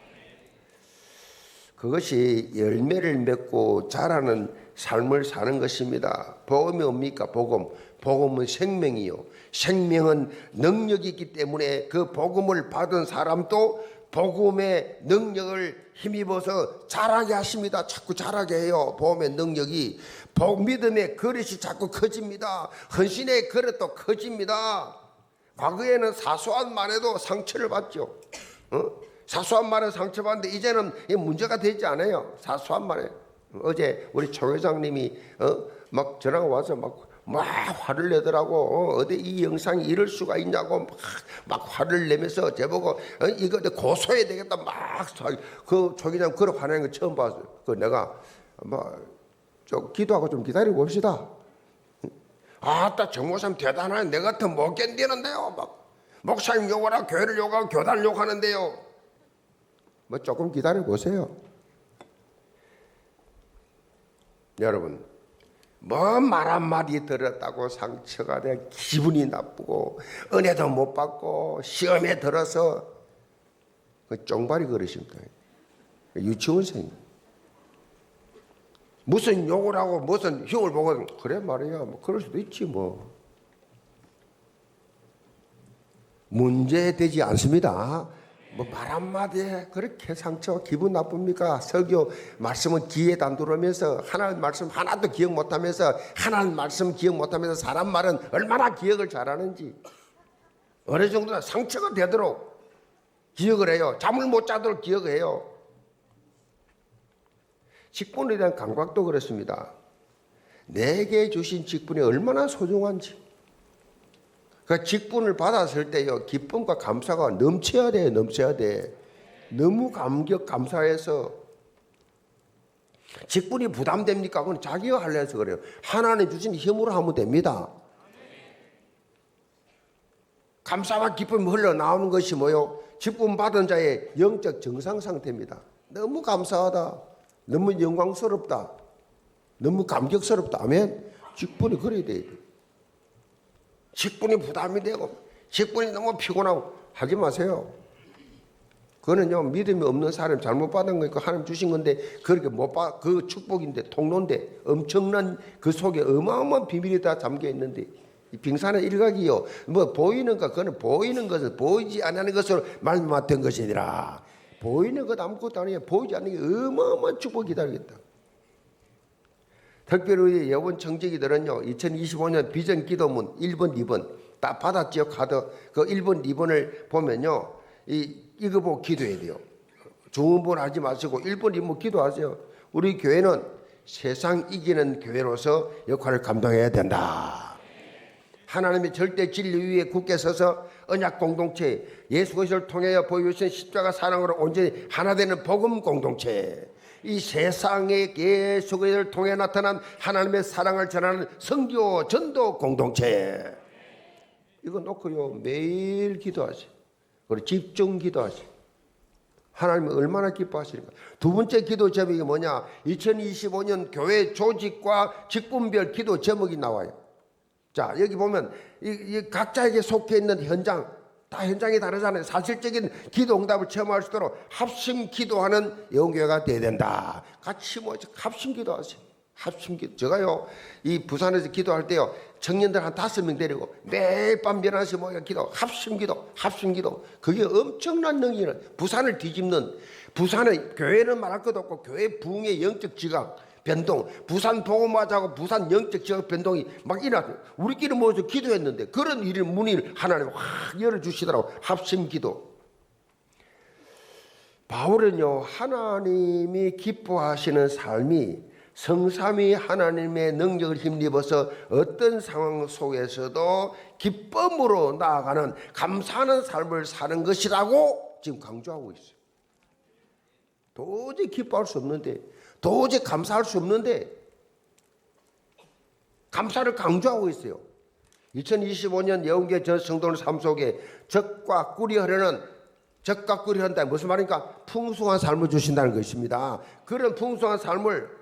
그것이 열매를 맺고 자라는 삶을 사는 것입니다. 복음이 뭡니까? 복음은 생명이요. 생명은 능력이 있기 때문에 그 복음을 받은 사람도 복음의 능력을 힘입어서 자라게 하십니다. 자꾸 자라게 해요. 복음의 능력이. 믿음의 그릇이 자꾸 커집니다. 헌신의 그릇도 커집니다. 과거에는 사소한 말에도 상처를 받죠. 사소한 말에 상처받는데 이제는 문제가 되지 않아요. 사소한 말에. 어제 우리 조 회장님이 막 전화가 와서 막 화를 내더라고. 어디 이 영상이 이럴 수가 있냐고 막 화를 내면서 제보고 이거 고소해야 되겠다 그 조 회장 그런 화내는 거 처음 봤어요. 그 내가 좀 기도하고 좀 기다리고 봅시다. 아따 정 목사님 대단하네. 내 같은 못 견디는데요. 막 목사님 욕하라 교회를 욕하고 교단을 욕하는데요. 뭐 조금 기다려 보세요. 여러분, 뭐 말 한마디 들었다고 상처가 돼 기분이 나쁘고 은혜도 못 받고 시험에 들어서 그 쫑발이 그러십니다. 유치원생. 무슨 욕을 하고 무슨 흉을 보고 그래 말이야. 뭐 그럴 수도 있지 뭐. 문제되지 않습니다. 뭐 말 한마디에 그렇게 상처 기분 나쁩니까? 설교 말씀은 귀에 안 들어오면서 하나님 말씀 하나도 기억 못하면서 하나님 말씀 기억 못하면서 사람 말은 얼마나 기억을 잘하는지 어느 정도나 상처가 되도록 기억을 해요. 잠을 못 자도록 기억해요. 직분에 대한 감각도 그렇습니다. 내게 주신 직분이 얼마나 소중한지. 그 직분을 받았을 때요, 기쁨과 감사가 넘쳐야 돼, 넘쳐야 돼. 너무 감사해서 직분이 부담됩니까? 그건 자기가 하려 해서 그래요. 하나님 주신 힘으로 하면 됩니다. 감사와 기쁨이 흘러나오는 것이 뭐요? 직분 받은 자의 영적 정상 상태입니다. 너무 감사하다. 너무 영광스럽다. 너무 감격스럽다. 아멘. 직분이 그래야 돼요. 직분이 부담이 되고 직분이 너무 피곤하고 하지 마세요. 그거는요, 믿음이 없는 사람 잘못 받은 거니까 하나님 주신 건데 그렇게 못 받, 그 축복인데 통로인데 엄청난 그 속에 어마어마한 비밀이 다 잠겨 있는데 이 빙산의 일각이요, 뭐 보이는 것, 그거는 보이는 것을 보이지 않는 것으로 말씀된 것이 아니라 보이는 것 아무것도 아니에요. 보이지 않는 게 어마어마한 축복이 기다리겠다. 특별히 여원 청지기들은요, 2025년 비전 기도문 1번, 2번 다 받았지요. 카드 그 1번, 2번을 보면요, 이거 보고 기도해야 돼요. 중음번 하지 마시고 1번, 2번 기도하세요. 우리 교회는 세상 이기는 교회로서 역할을 감당해야 된다. 하나님의 절대 진리 위에 굳게 서서 언약 공동체, 예수 그리스도를 통하여 보여주신 십자가 사랑으로 온전히 하나 되는 복음 공동체, 이 세상에 예수 그리스도를 통해 나타난 하나님의 사랑을 전하는 선교 전도 공동체, 이거 놓고요 매일 기도하세요. 그리고 집중 기도하세요. 하나님이 얼마나 기뻐하시니까. 두 번째 기도 제목이 뭐냐? 2025년 교회 조직과 직분별 기도 제목이 나와요. 자, 여기 보면 이 각자에게 속해 있는 현장, 다 현장이 다르잖아요. 사실적인 기도 응답을 체험할 수 있도록 합심 기도하는 영교회가 돼야 된다. 같이 모여서 합심 기도하세요. 합심 기도. 제가요, 이 부산에서 기도할 때요, 청년들 한 5명 데리고 매일 밤 11시 모여 기도, 합심 기도, 합심 기도. 그게 엄청난 능력을, 부산을 뒤집는, 부산의 교회는 말할 것도 없고 교회 부흥의 영적 지각 변동, 부산 복음화자고 부산 영적 지역 변동이 막 일어났어요. 우리끼리 모여서 기도했는데 그런 일을 문을 하나님 확 열어주시더라고. 합심 기도. 바울은요, 하나님이 기뻐하시는 삶이 성삼위 하나님의 능력을 힘입어서 어떤 상황 속에서도 기쁨으로 나아가는 감사하는 삶을 사는 것이라고 지금 강조하고 있어요. 도저히 기뻐할 수 없는데, 도저히 감사할 수 없는데 감사를 강조하고 있어요. 2025년 예언계 전 성도들 삶 속에 적과 꿀이 흐르는, 적과 꿀이 흐른다 무슨 말입니까? 풍성한 삶을 주신다는 것입니다. 그런 풍성한 삶을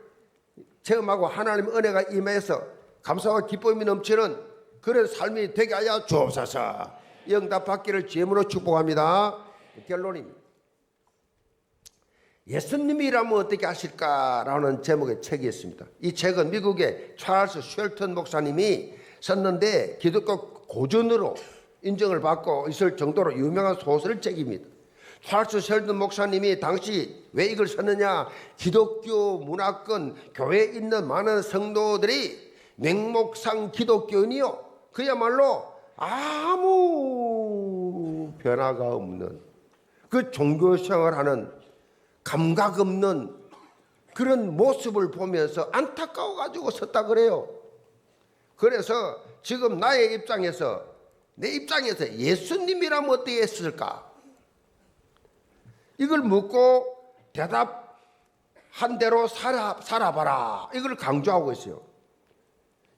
체험하고 하나님의 은혜가 임해서 감사와 기쁨이 넘치는 그런 삶이 되게 하여 주옵소서. 응답받기를 주임으로 축복합니다. 결론입니다. 예수님이라면 어떻게 하실까라는 제목의 책이 있습니다. 이 책은 미국의 찰스 쉘턴 목사님이 썼는데 기독교 고전으로 인정을 받고 있을 정도로 유명한 소설책입니다. 찰스 쉘턴 목사님이 당시 왜 이걸 썼느냐? 기독교 문화권 교회에 있는 많은 성도들이 맹목상 기독교인이요, 그야말로 아무 변화가 없는 그 종교생활하는 감각 없는 그런 모습을 보면서 안타까워가지고 썼다 그래요. 그래서 지금 나의 입장에서, 내 입장에서 예수님이라면 어떻게 했을까? 이걸 묻고 대답한 대로 살아봐라. 이걸 강조하고 있어요.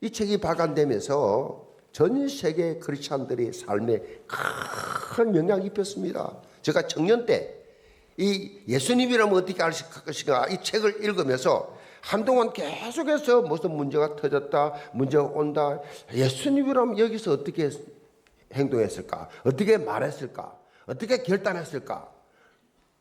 이 책이 발간되면서 전 세계 크리스찬들의 삶에 큰 영향을 입혔습니다. 제가 청년 때 이 예수님이라면 어떻게 알 것인가 이 책을 읽으면서 한동안 계속해서 무슨 문제가 터졌다, 문제가 온다. 예수님이라면 여기서 어떻게 행동했을까? 어떻게 말했을까? 어떻게 결단했을까?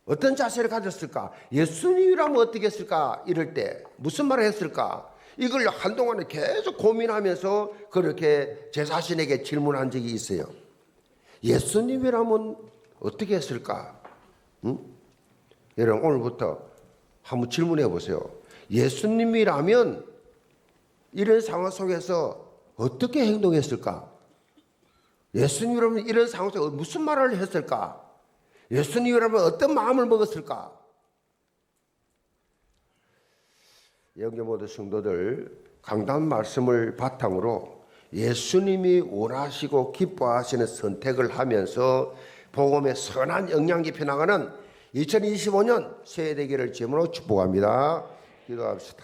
어떤 자세를 가졌을까? 예수님이라면 어떻게 했을까? 이럴 때 무슨 말을 했을까? 이걸 한동안에 계속 고민하면서 그렇게 제 자신에게 질문한 적이 있어요. 예수님이라면 어떻게 했을까? 여러분 오늘부터 한번 질문해 보세요. 예수님이라면 이런 상황 속에서 어떻게 행동했을까? 예수님이라면 이런 상황 속에서 무슨 말을 했을까? 예수님이라면 어떤 마음을 먹었을까? 영계 모든 성도들 강단 말씀을 바탕으로 예수님이 원하시고 기뻐하시는 선택을 하면서 복음의 선한 영향 깊이 나가는 2025년 새해 되기를 주님으로 축복합니다. 기도합시다.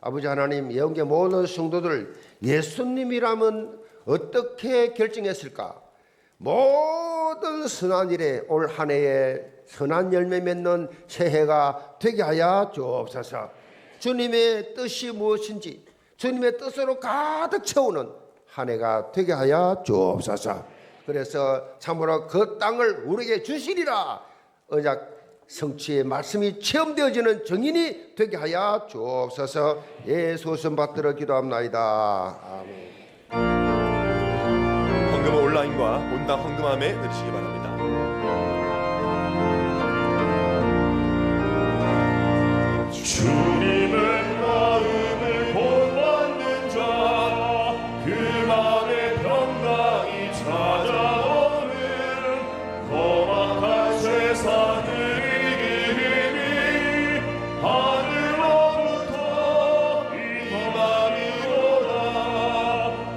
아버지 하나님, 영계 모든 성도들 예수님이라면 어떻게 결정했을까? 모든 선한 일에 올 한 해에 선한 열매 맺는 새해가 되게 하여 주옵소서. 주님의 뜻이 무엇인지 주님의 뜻으로 가득 채우는 한 해가 되게 하여 주옵소서. 그래서 참으로 그 땅을 우리에게 주시리라 언약 성취의 말씀이 체험되어지는 증인이 되게 하여 주옵소서. 예수님 받들어 기도합나이다. 아멘.
헌금은 온라인과 본당 헌금함에 드리시기 바랍니다.
주님의 마음을 본받는 자, 그 마음에 평강이 찾아오는 험악한 세상을 이기니 하늘로부터 임함이로다.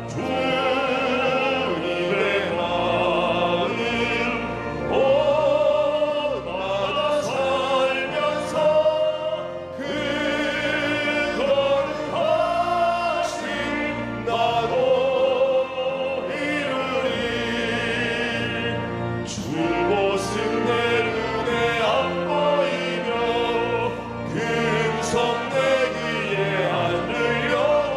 주님의 마음 본받아 살면서 그 거룩하신 나도 이루리. 주 모습 내 눈에 안 보이며 그 음성 내 귀에 안 들려도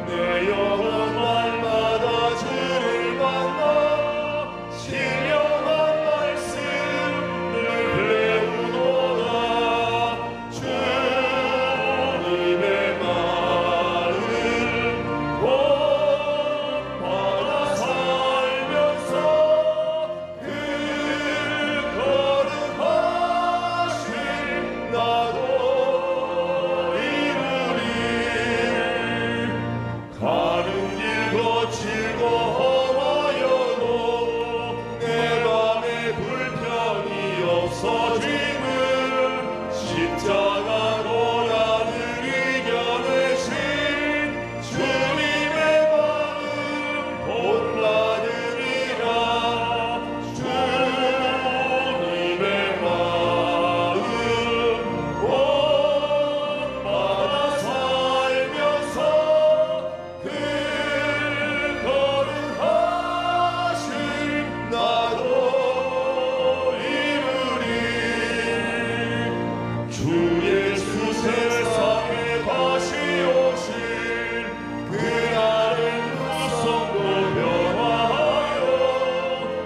내 영혼 날마다 주를 만나 신령한 말씀을 배우노라. 주님의 마음 본받아 살면서 그 거룩하신 나도 이루리. 가는 길 거칠고 험하여도 내 맘에 불편이 없어짐을 십자가 고난을 이겨내신 주님의 마음 본받으리라. 주님의 마음 본받아 살면서 그 거룩하신 나도 이루리. 주 예수 세상에 다시 오실 그날은 후성도 변화하여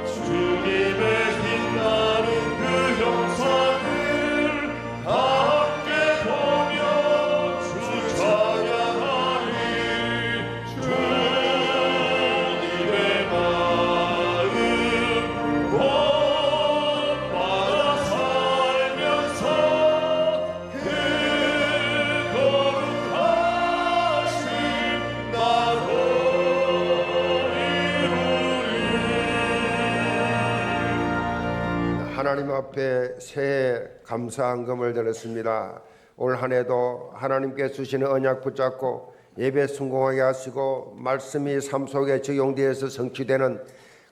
주님의 빛나는 그 형상을 다 함께 보며 주 찬양하리. 주님의 마음 본받아 살면서 그 거룩하신 나도 이루리.
하나님 앞에 새해 감사한금을 드렸습니다. 올 한 해도 하나님께 주시는 언약 붙잡고 예배 성공하게 하시고 말씀이 삶 속에 적용되어서 성취되는,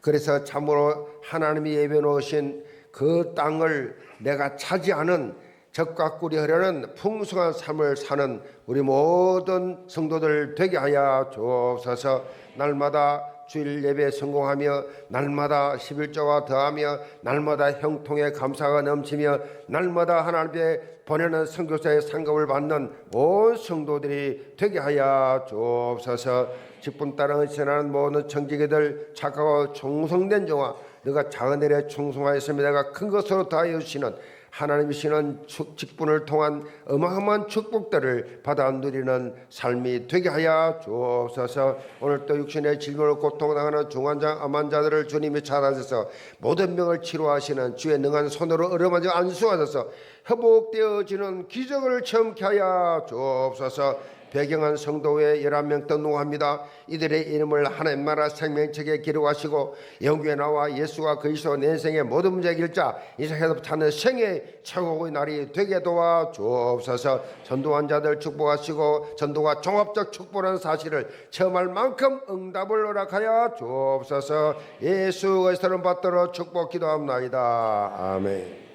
그래서 참으로 하나님이 예배 놓으신 그 땅을 내가 차지하는 적과 꿀이 흐르는 풍성한 삶을 사는 우리 모든 성도들 되게 하여 주옵소서. 날마다 주일 예배에 성공하며 날마다 11조와 더하며 날마다 형통의 감사가 넘치며 날마다 하나님께 보내는 선교사의 상급을 받는 온 성도들이 되게 하여 주옵소서. 직분 따라 헌신하는 모든 청지기들 착하고 충성된 종아, 너가 작은 일에 충성하였으며 내가 큰 것으로 다하여 주시는 하나님이시는 직분을 통한 어마어마한 축복들을 받아 누리는 삶이 되게 하여 주옵소서. 오늘 또 육신의 질병을 고통당하는 중환자 암환자들을 주님이 찾아주셔서 모든 병을 치료하시는 주의 능한 손으로 어루만져 안수하셔서 회복되어지는 기적을 체험케 하여 주옵소서. 배경한 성도회 11명 등록합니다. 이들의 이름을 하나님 나라 생명책에 기록하시고 영구에 나와 예수가 그리스도 내 인생의 모든 문제 길자 이삭에서 찾는 생의 최고의 날이 되게 도와 주옵소서. 전도한 자들 축복하시고 전도가 종합적 축복하는 사실을 체험할 만큼 응답을 허락하여 주옵소서. 예수 그리스도를 받들어 축복 기도합나이다. 아멘.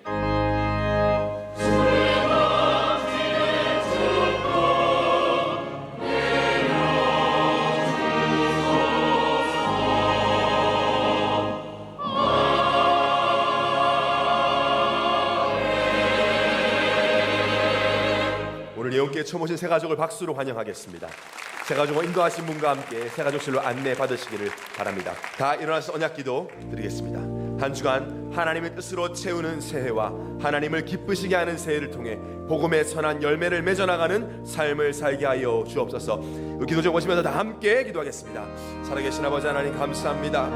예언께 처음 오신 새가족을 박수로 환영하겠습니다. 새가족을 인도하신 분과 함께 새가족실로 안내 받으시기를 바랍니다. 다 일어나서 언약기도 드리겠습니다. 한 주간 하나님의 뜻으로 채우는 새해와 하나님을 기쁘시게 하는 새해를 통해 복음의 선한 열매를 맺어나가는 삶을 살게 하여 주옵소서. 기도적 오시면서 다 함께 기도하겠습니다. 살아계신 아버지 하나님 감사합니다.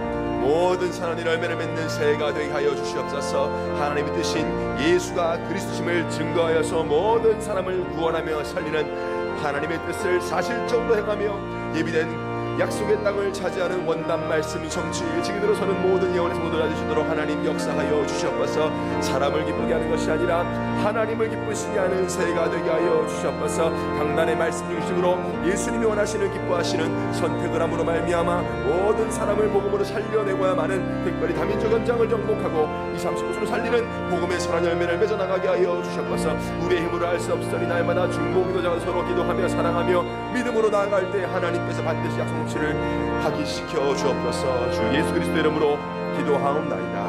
모든 선한 열매를 맺는 새해가 되게 하여 주시옵소서. 하나님의 뜻인 예수가 그리스도심을 증거하여서 모든 사람을 구원하며 살리는 하나님의 뜻을 사실적으로 행하며 예비된 약속의 땅을 차지하는 원단 말씀 성취 일찍이 들어서는 모든 영혼의 성도들 가지시도록 하나님 역사하여 주시옵소서. 사람을 기쁘게 하는 것이 아니라 하나님을 기쁘시게 하는 새해가 되게 하여 주시옵소서. 강단의 말씀 중심으로 예수님이 원하시는 기뻐하시는 선택을 함으로 말미암아 모든 사람을 복음으로 살려내고야만은 특별히 다민족 현장을 정복하고 20-30곳으로 살리는 복음의 선한 열매를 맺어나가게 하여 주시옵소서. 우리의 힘으로 할 수 없으니 날마다 중보 기도자가 서로 기도하며 사랑하며 믿음으로 나아갈 때 하나님께서 반드시 약속 를 확인시켜 주옵소서. 주 예수 그리스도 이름으로 기도하옵나이다.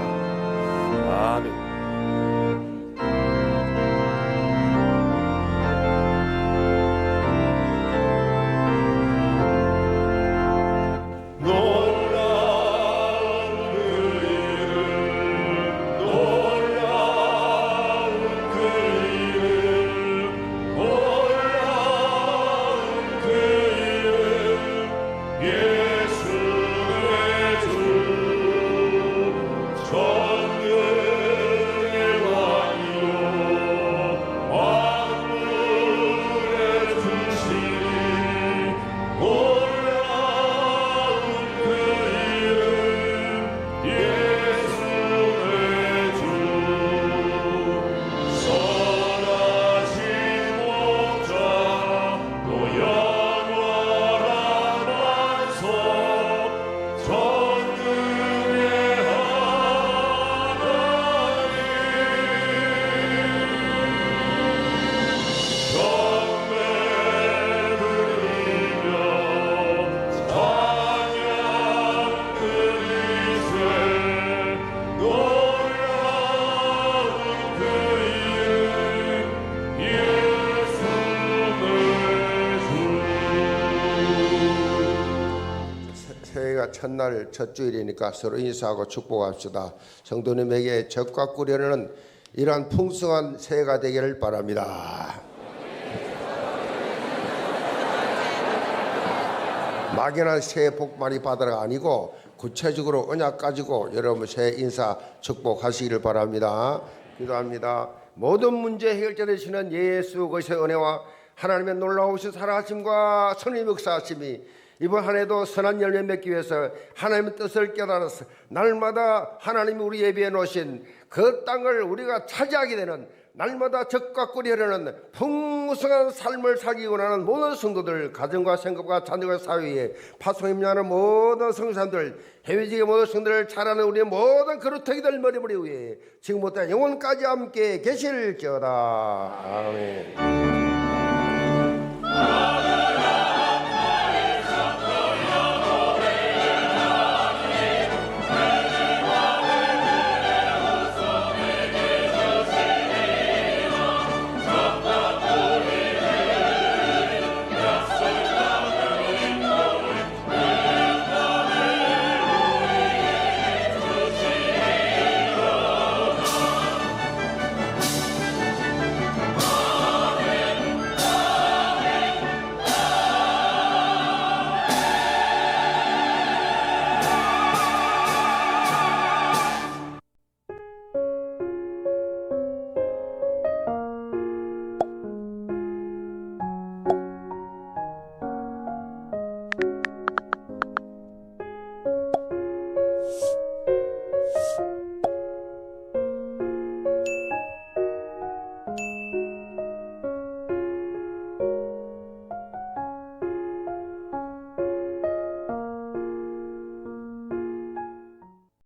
아멘.
첫날 첫 주일이니까 서로 인사하고 축복합시다. 성도님에게 적과 꾸려는 이러한 풍성한 새해가 되기를 바랍니다. 막연한 새해 복 많이 받으라가 아니고 구체적으로 언약 가지고 여러분 새해 인사 축복하시기를 바랍니다. 기도합니다. 모든 문제 해결자 되시는 예수 그리스도의 은혜와 하나님의 놀라우신 살아가심과 선의 역사하심이 이번 한 해도 선한 열매 맺기 위해서 하나님의 뜻을 깨달아서 날마다 하나님이 우리 예비해 놓으신 그 땅을 우리가 차지하게 되는 날마다 적과 꿀이 흐르는 풍성한 삶을 살기 원하는 모든 성도들, 가정과 생각과 자녀과 사회에 파송임하는 모든 성도들, 해외지계 모든 성도들을 잘하는 우리의 모든 그루터기들 머리머리 위에 지금부터 영원까지 함께 계실지어다. 아멘.